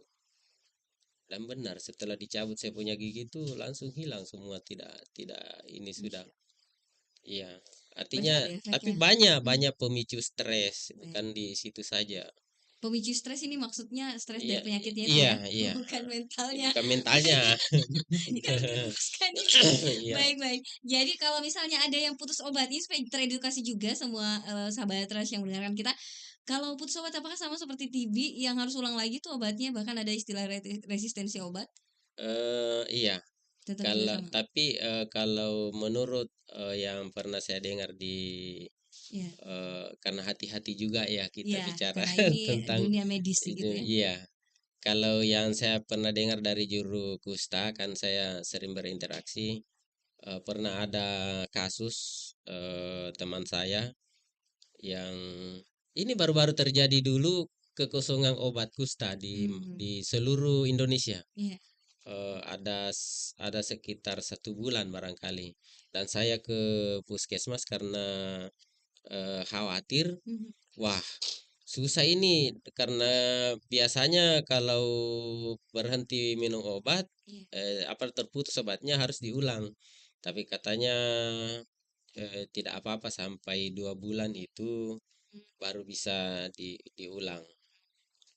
C: Dan benar setelah dicabut saya punya gigi itu langsung hilang semua, tidak tidak ini sudah.
A: Masya
C: Iya, artinya
A: benar ya
C: tapi
A: efeknya.
C: banyak
A: Mhm.
C: banyak pemicu stres
A: Baik.
C: bukan di situ saja.
A: Pemicu stres ini maksudnya stres
C: Iya,
A: dari penyakitnya itu
C: iya,
A: ya,
C: iya.
A: bukan mentalnya.
C: Bukan mentalnya.
A: Ini harus diluruskan nih.
C: Iya.
A: Baik, baik. Jadi kalau misalnya ada yang putus obat ini supaya teredukasi juga semua sahabat Trans yang mendengarkan kita. Kalau putus obat apakah sama seperti TB yang harus ulang lagi tuh obatnya bahkan ada istilah resistensi obat?
C: Iya.
A: Tetap juga
C: Kalau
A: sama.
C: tapi kalau menurut yang pernah saya dengar di
A: Iya.
C: karena hati-hati juga ya kita
A: Iya,
C: bicara
A: karena ini
C: tentang
A: dunia medis
C: itu.
A: gitu ya.
C: Iya. Kalau yang saya pernah dengar dari juru kusta kan saya sering berinteraksi. pernah ada kasus, teman saya yang ini baru-baru terjadi dulu kekosongan obat kusta
A: Mhm.
C: di seluruh Indonesia.
A: Iya.
C: Ada sekitar 1 bulan barangkali, dan saya ke puskesmas karena khawatir.
A: Mhm.
C: Wah, susah ini karena biasanya kalau berhenti minum obat,
A: Iya.
C: apa terputus obatnya harus diulang. Tapi katanya tidak apa-apa sampai 2 bulan itu
A: Mmm.
C: baru bisa diulang.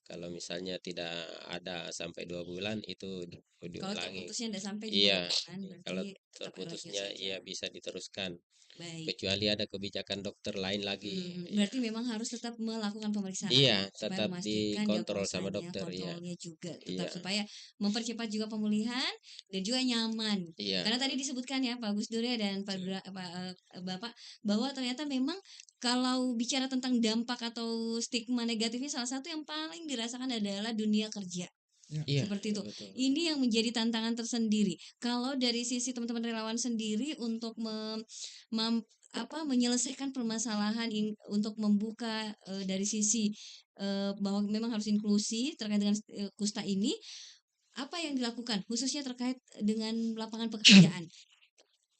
C: Kalau misalnya tidak ada sampai 2 bulan itu
A: Kalau
C: diulangi.
A: terputusnya nggak sampai
C: Iya,
A: 2 bulan berarti
C: kalau
A: tetap ROJ
C: terputusnya
A: saja.
C: iya bisa diteruskan.
A: Baik.
C: Kecuali ada kebijakan dokter lain lagi. Iya.
A: Berarti memang harus tetap melakukan
C: Iya,
A: pemeriksaan supaya
C: tetap
A: memastikan
C: dikontrol sama
A: diagnosanya,
C: dokter. Iya,
A: kontrolnya juga tetap
C: iya,
A: supaya mempercepat juga pemulihan dan juga nyaman.
C: iya,
A: Karena tadi disebutkan ya Pak Gus Dur ya dan Bapak bahwa ternyata memang kalau bicara tentang dampak atau stigma negatifnya salah satu yang paling dirasakan adalah dunia kerja.
B: Ya.
C: iya,
A: Seperti itu.
C: betul.
A: Ini yang menjadi tantangan tersendiri. Kalau dari sisi teman-teman relawan sendiri untuk menyelesaikan permasalahan untuk membuka dari sisi bahwa memang harus inklusi terkait dengan kusta ini, apa yang dilakukan khususnya terkait dengan lapangan pekerjaan?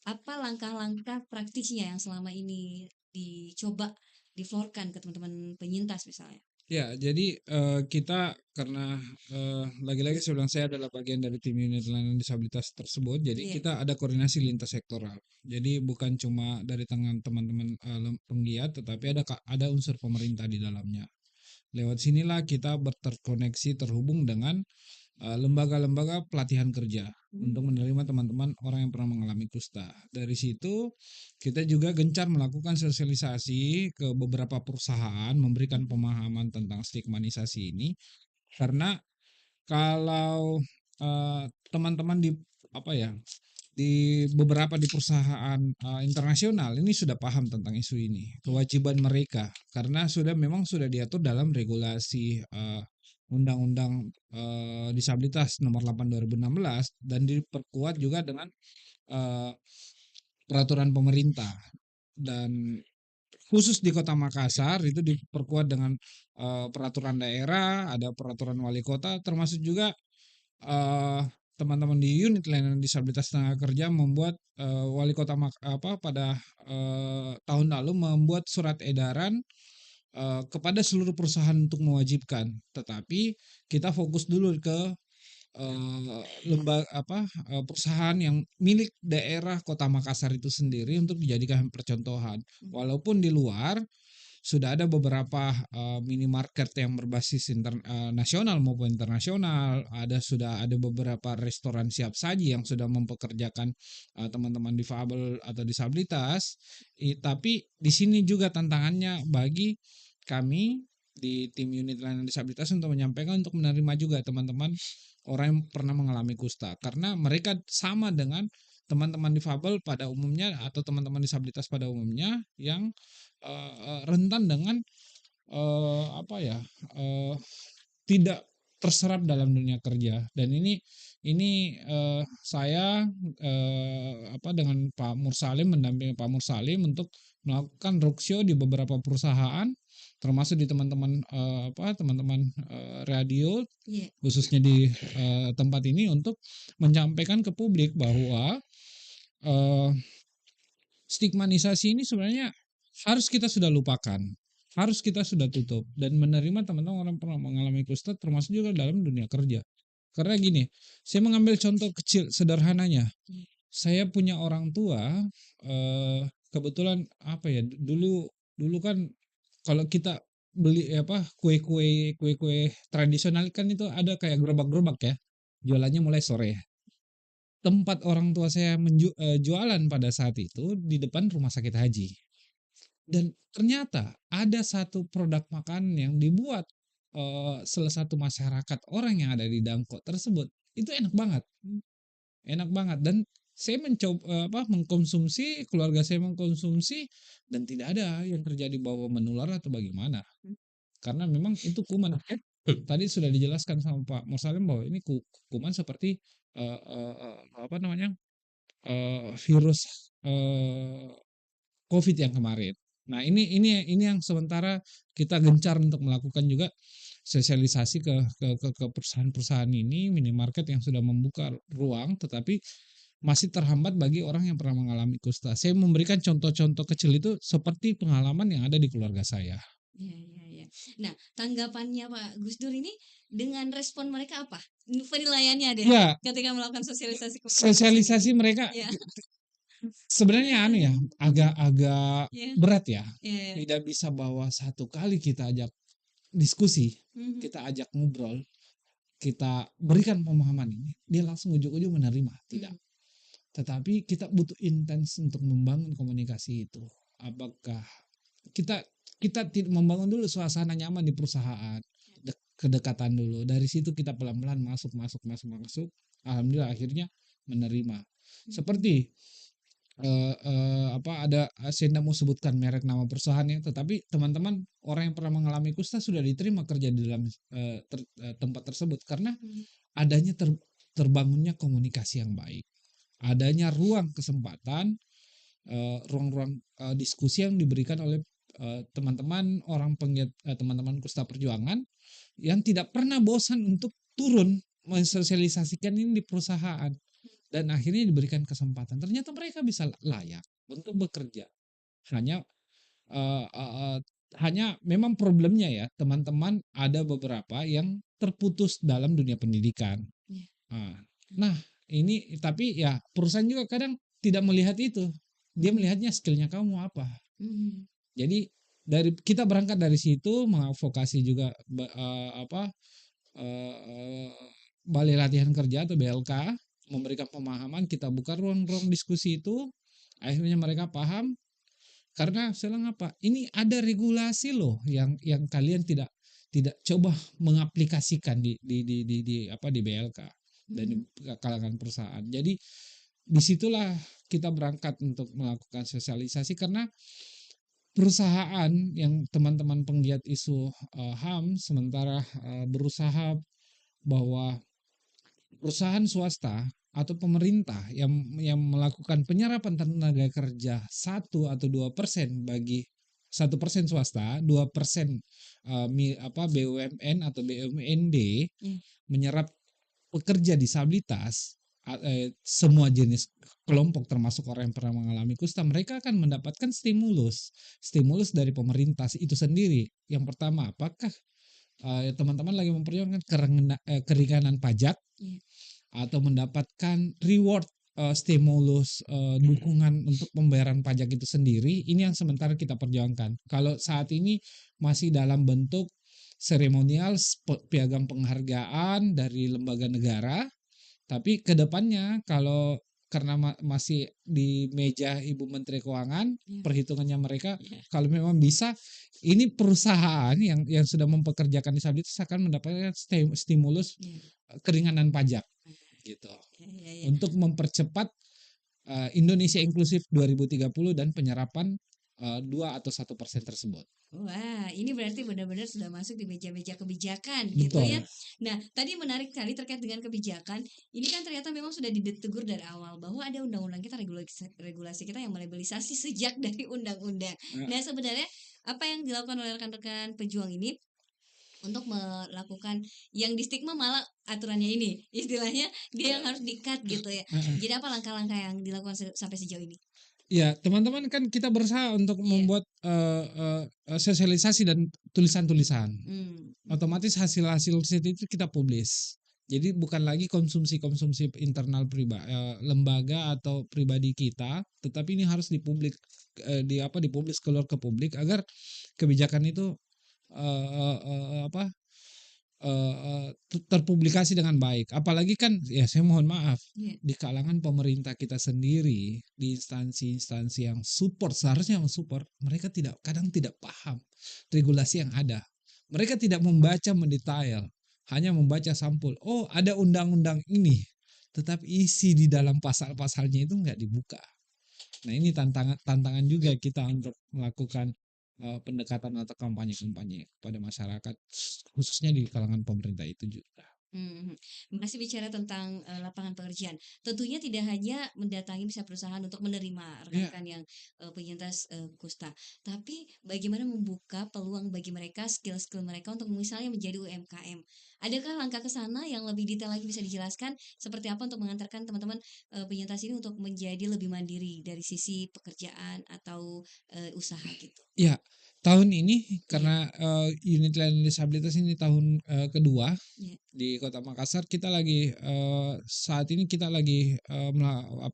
A: Apa langkah-langkah praktisnya yang selama ini dicoba diflorkan ke teman-teman penyintas misalnya?
B: Ya, jadi kita karena lagi-lagi saya bilang saya adalah bagian dari tim unit layanan disabilitas tersebut, jadi
A: Iya.
B: kita ada koordinasi lintas sektoral. Jadi bukan cuma dari tangan teman-teman penggiat, tetapi ada unsur pemerintah di dalamnya. Lewat sinilah kita terkoneksi, terhubung dengan lembaga-lembaga pelatihan kerja untuk menerima teman-teman orang yang pernah mengalami kusta. Dari situ kita juga gencar melakukan sosialisasi ke beberapa perusahaan, memberikan pemahaman tentang stigmanisasi ini, karena kalau teman-teman di apa ya di beberapa di perusahaan internasional ini sudah paham tentang isu ini, kewajiban mereka karena memang sudah diatur dalam regulasi Undang-Undang Disabilitas Nomor 8 2016 dan diperkuat juga dengan eh, peraturan pemerintah, dan khusus di Kota Makassar itu diperkuat dengan peraturan daerah, ada peraturan wali kota, termasuk juga teman-teman di unit layanan disabilitas tenaga kerja membuat wali kota pada tahun lalu membuat surat edaran kepada seluruh perusahaan untuk mewajibkan. Tetapi kita fokus dulu ke lembaga perusahaan yang milik daerah Kota Makassar itu sendiri untuk dijadikan percontohan. Walaupun di luar sudah ada beberapa minimarket yang berbasis nasional maupun internasional, sudah ada beberapa restoran siap saji yang sudah mempekerjakan teman-teman difabel atau disabilitas. Tapi di sini juga tantangannya bagi kami di tim unit layanan disabilitas untuk menyampaikan, untuk menerima juga teman-teman orang yang pernah mengalami kusta, karena mereka sama dengan teman-teman difabel pada umumnya atau teman-teman disabilitas pada umumnya yang rentan dengan apa ya tidak terserap dalam dunia kerja. Dan ini saya dengan Pak Mursalim, mendampingi Pak Mursalim untuk melakukan roadshow di beberapa perusahaan, termasuk di teman-teman radio,
A: Iya.
B: khususnya di tempat ini, untuk menyampaikan ke publik bahwa eh, stigmanisasi ini sebenarnya harus kita sudah lupakan, harus kita sudah tutup dan menerima teman-teman orang pernah mengalami kusta, termasuk juga dalam dunia kerja. Karena gini, saya mengambil contoh kecil sederhananya. Saya punya orang tua, kebetulan dulu dulu kan kalau kita beli kue-kue tradisional kan itu ada kayak gerobak-gerobak ya. Jualannya mulai sore. Tempat orang tua saya jualan pada saat itu di depan rumah sakit haji. Dan ternyata ada satu produk makanan yang dibuat salah satu masyarakat orang yang ada di Dangko tersebut. Itu enak banget. Enak banget, dan saya mencoba mengkonsumsi, keluarga saya mengkonsumsi, dan tidak ada yang terjadi bahwa menular atau bagaimana. Karena memang itu kuman. Tadi sudah dijelaskan sama Pak Mursalim bahwa ini kuman seperti apa namanya? virus COVID yang kemarin. Nah, ini yang sementara kita gencar untuk melakukan juga sosialisasi ke perusahaan-perusahaan ini, minimarket yang sudah membuka ruang, tetapi masih terhambat bagi orang yang pernah mengalami kusta. Saya memberikan contoh-contoh kecil itu seperti pengalaman yang ada di keluarga saya.
A: Iya, iya, iya. Nah, tanggapannya Pak Gus Dur ini dengan respon mereka apa? Penilaiannya deh
B: Ya,
A: ketika melakukan sosialisasi ke perusahaan
B: sosialisasi
A: ini.
B: mereka
A: Iya,
B: sebenarnya anu ya, agak-agak
A: iya,
B: berat ya.
A: iya.
B: Tidak bisa bahwa satu kali kita ajak diskusi,
A: Mhm,
B: kita ajak ngobrol, kita berikan pemahaman ini, dia langsung ujuk-ujuk menerima, tidak.
A: mhm,
B: Tetapi kita butuh intens untuk membangun komunikasi itu. Apakah kita kita membangun dulu suasana nyaman di perusahaan, kedekatan dulu. Dari situ kita pelan-pelan masuk. Alhamdulillah akhirnya menerima.
A: mhm,
B: Seperti saya tidak mau sebutkan merek nama perusahaannya, tetapi teman-teman orang yang pernah mengalami kusta sudah diterima kerja di dalam tempat tersebut karena
A: mhm,
B: adanya terbangunnya komunikasi yang baik, adanya ruang kesempatan, ruang-ruang diskusi yang diberikan oleh teman-teman orang penggiat, teman-teman kusta perjuangan yang tidak pernah bosan untuk turun mensosialisasikan ini di perusahaan dan akhirnya diberikan kesempatan. Ternyata mereka bisa layak untuk bekerja. Hanya eh, eh, eh, hanya memang problemnya ya teman-teman ada beberapa yang terputus dalam dunia pendidikan.
A: iya,
B: Ah, Nah, ini tapi ya perusahaan juga kadang tidak melihat itu. Dia
A: mhm,
B: melihatnya skillnya kamu apa.
A: mhm,
B: Jadi dari kita berangkat dari situ mengadvokasi juga eh, Balai Latihan Kerja atau BLK memberikan pemahaman, kita buka ruang-ruang diskusi itu, akhirnya mereka paham karena selang apa? Ini ada regulasi loh yang kalian tidak tidak coba mengaplikasikan di BLK dan di
A: mhm,
B: kalangan perusahaan. Jadi disitulah kita berangkat untuk melakukan sosialisasi karena perusahaan yang teman-teman penggiat isu HAM sementara berusaha bahwa perusahaan swasta atau pemerintah yang melakukan penyerapan tenaga kerja 1 atau 2% bagi 1% swasta, 2% BUMN atau BUMD
A: iya,
B: menyerap pekerja disabilitas, semua jenis kelompok termasuk orang yang pernah mengalami kusta, mereka akan mendapatkan stimulus dari pemerintah itu sendiri. Yang pertama, apakah teman-teman lagi memperjuangkan keringanan pajak
A: iya,
B: atau mendapatkan reward, stimulus, dukungan untuk pembayaran pajak itu sendiri, ini yang sementara kita perjuangkan. Kalau saat ini masih dalam bentuk seremonial piagam penghargaan dari lembaga negara, tapi ke depannya kalau karena masih di meja Ibu Menteri Keuangan,
A: iya,
B: perhitungannya mereka
A: iya,
B: kalau memang bisa, ini perusahaan yang sudah mempekerjakan disabilitas akan mendapatkan stimulus
A: iya,
B: keringanan pajak gitu
A: iya, iya, iya.
B: untuk mempercepat Indonesia Inklusif 2030 dan penyerapan 2 atau 1% tersebut.
A: Wah, ini berarti benar-benar sudah masuk di meja-meja kebijakan gitu ya.
B: Betul.
A: Nah, tadi menarik sekali terkait dengan kebijakan. Ini kan ternyata memang sudah ditegur dari awal bahwa ada undang-undang kita, regulasi kita yang melabelisasi sejak dari undang-undang.
B: Nah,
A: Nah, sebenarnya apa yang dilakukan oleh rekan-rekan pejuang ini untuk melakukan yang di stigma malah aturannya ini, istilahnya dia yang harus di-cut gitu ya. Jadi apa langkah-langkah yang dilakukan sampai sejauh ini?
B: Ya, teman-teman kan kita berusaha untuk
A: Iya.
B: membuat sosialisasi dan tulisan-tulisan.
A: Hmm.
B: Otomatis hasil-hasil riset itu kita publis. Jadi bukan lagi konsumsi internal lembaga atau pribadi kita, tetapi ini harus dipublis keluar ke publik agar kebijakan itu eh, eh, eh, apa terpublikasi dengan baik. Apalagi kan ya saya mohon maaf
A: Iya.
B: di kalangan pemerintah kita sendiri di instansi-instansi yang support seharusnya mensupport mereka kadang tidak paham regulasi yang ada. Mereka tidak membaca mendetail, hanya membaca sampul. Oh, ada undang-undang ini, tetapi isi di dalam pasal-pasalnya itu nggak dibuka. Nah, ini tantangan juga kita untuk melakukan pendekatan atau kampanye-kampanye kepada masyarakat, khususnya di kalangan pemerintah itu juga.
A: Mhm. Masih bicara tentang, lapangan pekerjaan. Tentunya tidak hanya mendatangi misalnya perusahaan untuk menerima
B: Iya,
A: rekan-rekan yang, penyintas, kusta, tapi bagaimana membuka peluang bagi mereka, skill-skill mereka untuk misalnya menjadi UMKM. Adakah langkah ke sana yang lebih detail lagi bisa dijelaskan, seperti apa untuk mengantarkan teman-teman, penyintas ini untuk menjadi lebih mandiri dari sisi pekerjaan atau, usaha gitu?
B: iya. Tahun ini
A: Iya,
B: karena, unit layanan disabilitas ini tahun, kedua
A: iya,
B: di Kota Makassar, kita lagi, saat ini kita lagi,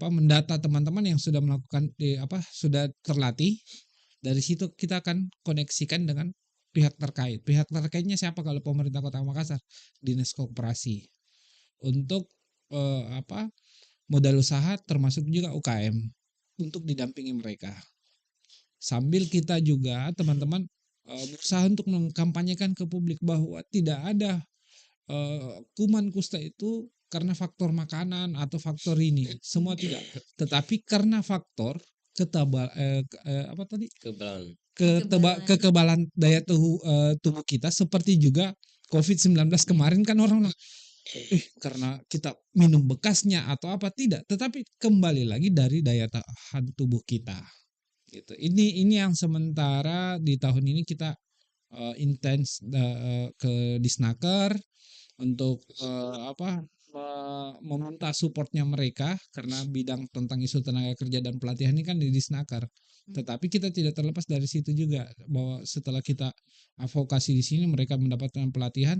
B: mendata teman-teman yang sudah melakukan sudah terlatih. Dari situ kita akan koneksikan dengan pihak terkait. Pihak terkaitnya siapa kalau pemerintah Kota Makassar? Dinas Koperasi. Untuk, modal usaha termasuk juga UKM untuk didampingi mereka. Sambil kita juga teman-teman, berusaha untuk mengkampanyekan ke publik bahwa tidak ada, kuman kusta itu karena faktor makanan atau faktor ini, semua tidak. Tetapi karena faktor apa tadi?
C: Kebetulan.
A: kekebalan.
B: Kekebalan daya tubuh kita, seperti juga COVID-19
A: Iya,
B: kemarin kan orang bilang, karena kita minum bekasnya atau apa, tidak, tetapi kembali lagi dari daya tahan tubuh kita, gitu. Ini yang sementara di tahun ini kita, intens ke Disnaker untuk, meminta supportnya mereka karena bidang tentang isu tenaga kerja dan pelatihan ini kan di Disnaker.
A: mmm,
B: Tetapi kita tidak terlepas dari situ juga, bahwa setelah kita advokasi di sini mereka mendapatkan pelatihan,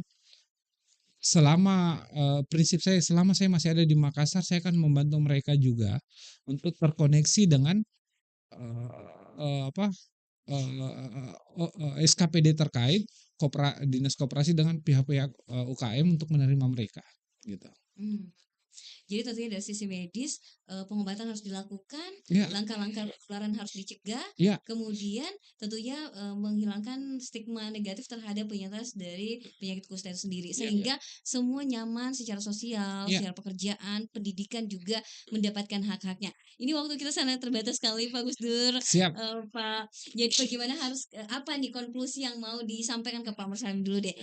B: selama, prinsip saya selama saya masih ada di Makassar, saya akan membantu mereka juga untuk terkoneksi dengan, eee eee, apa, SKPD terkait, dinas koperasi dengan pihak-pihak, UKM untuk menerima mereka, gitu.
A: mmm. Jadi tentunya dari sisi medis, pengobatan harus dilakukan,
B: Iya,
A: langkah-langkah penularan harus dicegah,
B: iya,
A: kemudian tentunya, menghilangkan stigma negatif terhadap penyintas dari penyakit kusta itu sendiri,
B: iya,
A: sehingga semua nyaman secara sosial,
B: iya,
A: secara pekerjaan, pendidikan juga mendapatkan hak-haknya. Ini waktu kita sangat terbatas sekali Pak Gusdur,
B: siap.
A: Pak. Jadi bagaimana harus apa nih konklusi yang mau disampaikan ke Pak Mursalim dulu deh?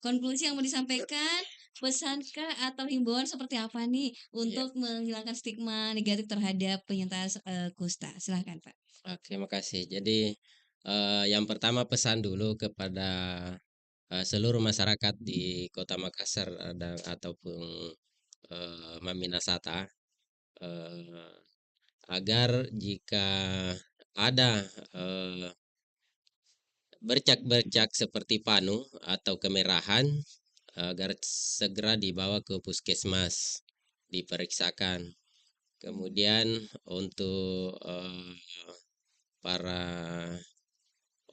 A: Konklusi yang mau disampaikan, pesankah atau himbauan seperti apa nih
C: Iya.
A: untuk menghilangkan stigma negatif terhadap penyintas, kusta? Silahkan, Pak.
C: Oke, makasih. Jadi, yang pertama pesan dulu kepada, seluruh masyarakat di Kota Makassar, ataupun, Maminasata, eee, agar jika ada, eee, bercak-bercak seperti panu atau kemerahan, agar segera dibawa ke puskesmas, diperiksakan. Kemudian untuk, para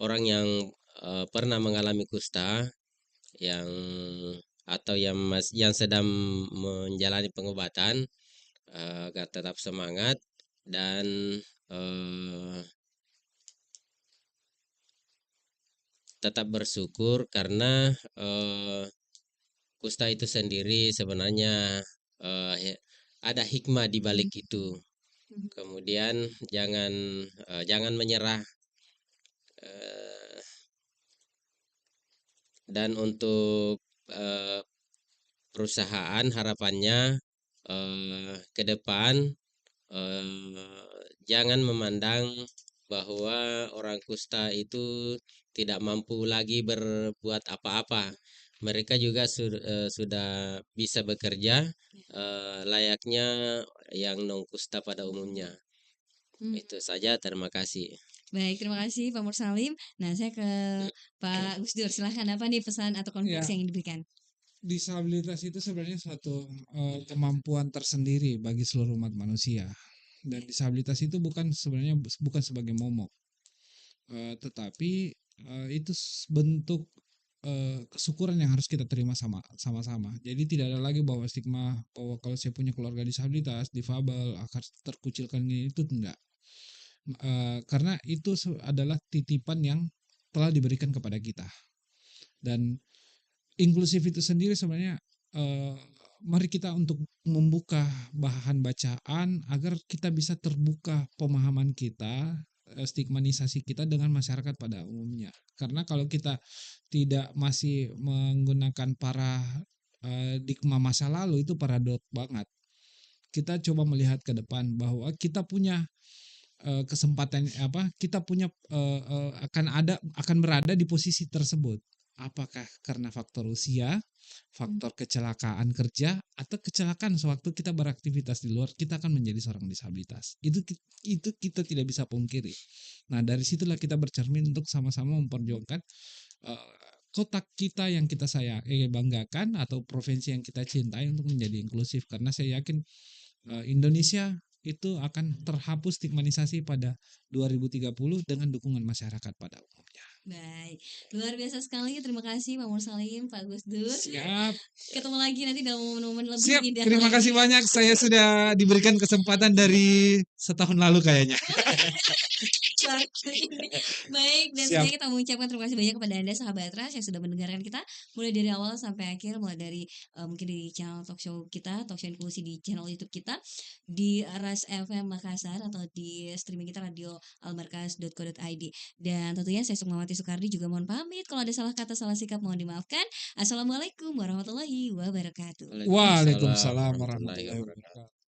C: orang yang, pernah mengalami kusta, yang atau yang sedang menjalani pengobatan, agar tetap semangat dan, eee, tetap bersyukur karena, kusta itu sendiri sebenarnya, eee, ada hikmah di balik itu.
A: Mhm.
C: Kemudian jangan menyerah, eee, dan untuk, perusahaan harapannya, ke depan, jangan memandang bahwa orang kusta itu tidak mampu lagi berbuat apa-apa. Mereka juga sudah bisa bekerja, layaknya yang non kusta pada umumnya.
A: Mmm,
C: Itu saja, terima kasih.
A: baik terima kasih Pak Mursalim. Nah saya ke Pak Gusdur, silahkan apa nih pesan atau konklusi
B: Ya,
A: yang ingin diberikan?
B: disabilitas itu sebenarnya suatu, kemampuan tersendiri bagi seluruh umat manusia, dan
A: Ya,
B: disabilitas itu sebenarnya bukan sebagai momok, tetapi, itu bentuk, kesyukuran yang harus kita terima sama-sama. Jadi tidak ada lagi bahwa stigma bahwa kalau saya punya keluarga disabilitas, difabel, akan terkucilkan, ini itu enggak. Karena itu adalah titipan yang telah diberikan kepada kita, dan inklusif itu sendiri sebenarnya, eee, mari kita untuk membuka bahan bacaan agar kita bisa terbuka pemahaman kita, stigmatisasi kita dengan masyarakat pada umumnya. Karena kalau kita tidak masih menggunakan para di masa lalu itu paradok banget. Kita coba melihat ke depan bahwa kita punya kesempatan kita punya akan berada di posisi tersebut. Apakah karena faktor usia, faktor kecelakaan kerja, atau kecelakaan sewaktu kita beraktivitas di luar, kita akan menjadi seorang disabilitas. Itu kita tidak bisa pungkiri. Nah, dari situlah kita bercermin untuk sama-sama memperjuangkan kota kita yang kita banggakan atau provinsi yang kita cintai untuk menjadi inklusif, karena saya yakin Indonesia itu akan terhapus stigmatisasi pada 2030 dengan dukungan masyarakat pada umumnya.
A: Baik, luar biasa sekali. Terima kasih Pak Mursalim, Pak Gus Dur.
B: Siap.
A: Ketemu lagi nanti dalam momen-momen lebih
B: Siap.
A: indah
B: Terima
A: lagi.
B: kasih banyak. Saya sudah diberikan kesempatan dari setahun lalu kayaknya.
A: Baik, dan
B: Siap.
A: selanjutnya kita mengucapkan terima kasih banyak kepada Anda sahabat Ras yang sudah mendengarkan kita mulai dari awal sampai akhir, mulai dari mungkin di channel talk show kita, talk show inklusi di channel YouTube kita di Ras FM Makassar atau di streaming kita radio almarkas.co.id. Dan tentunya saya Sukmawati Soekardi juga mohon pamit kalau ada salah kata, salah sikap mohon dimaafkan. Assalamualaikum warahmatullahi wabarakatuh.
B: Waalaikumsalam warahmatullahi wabarakatuh.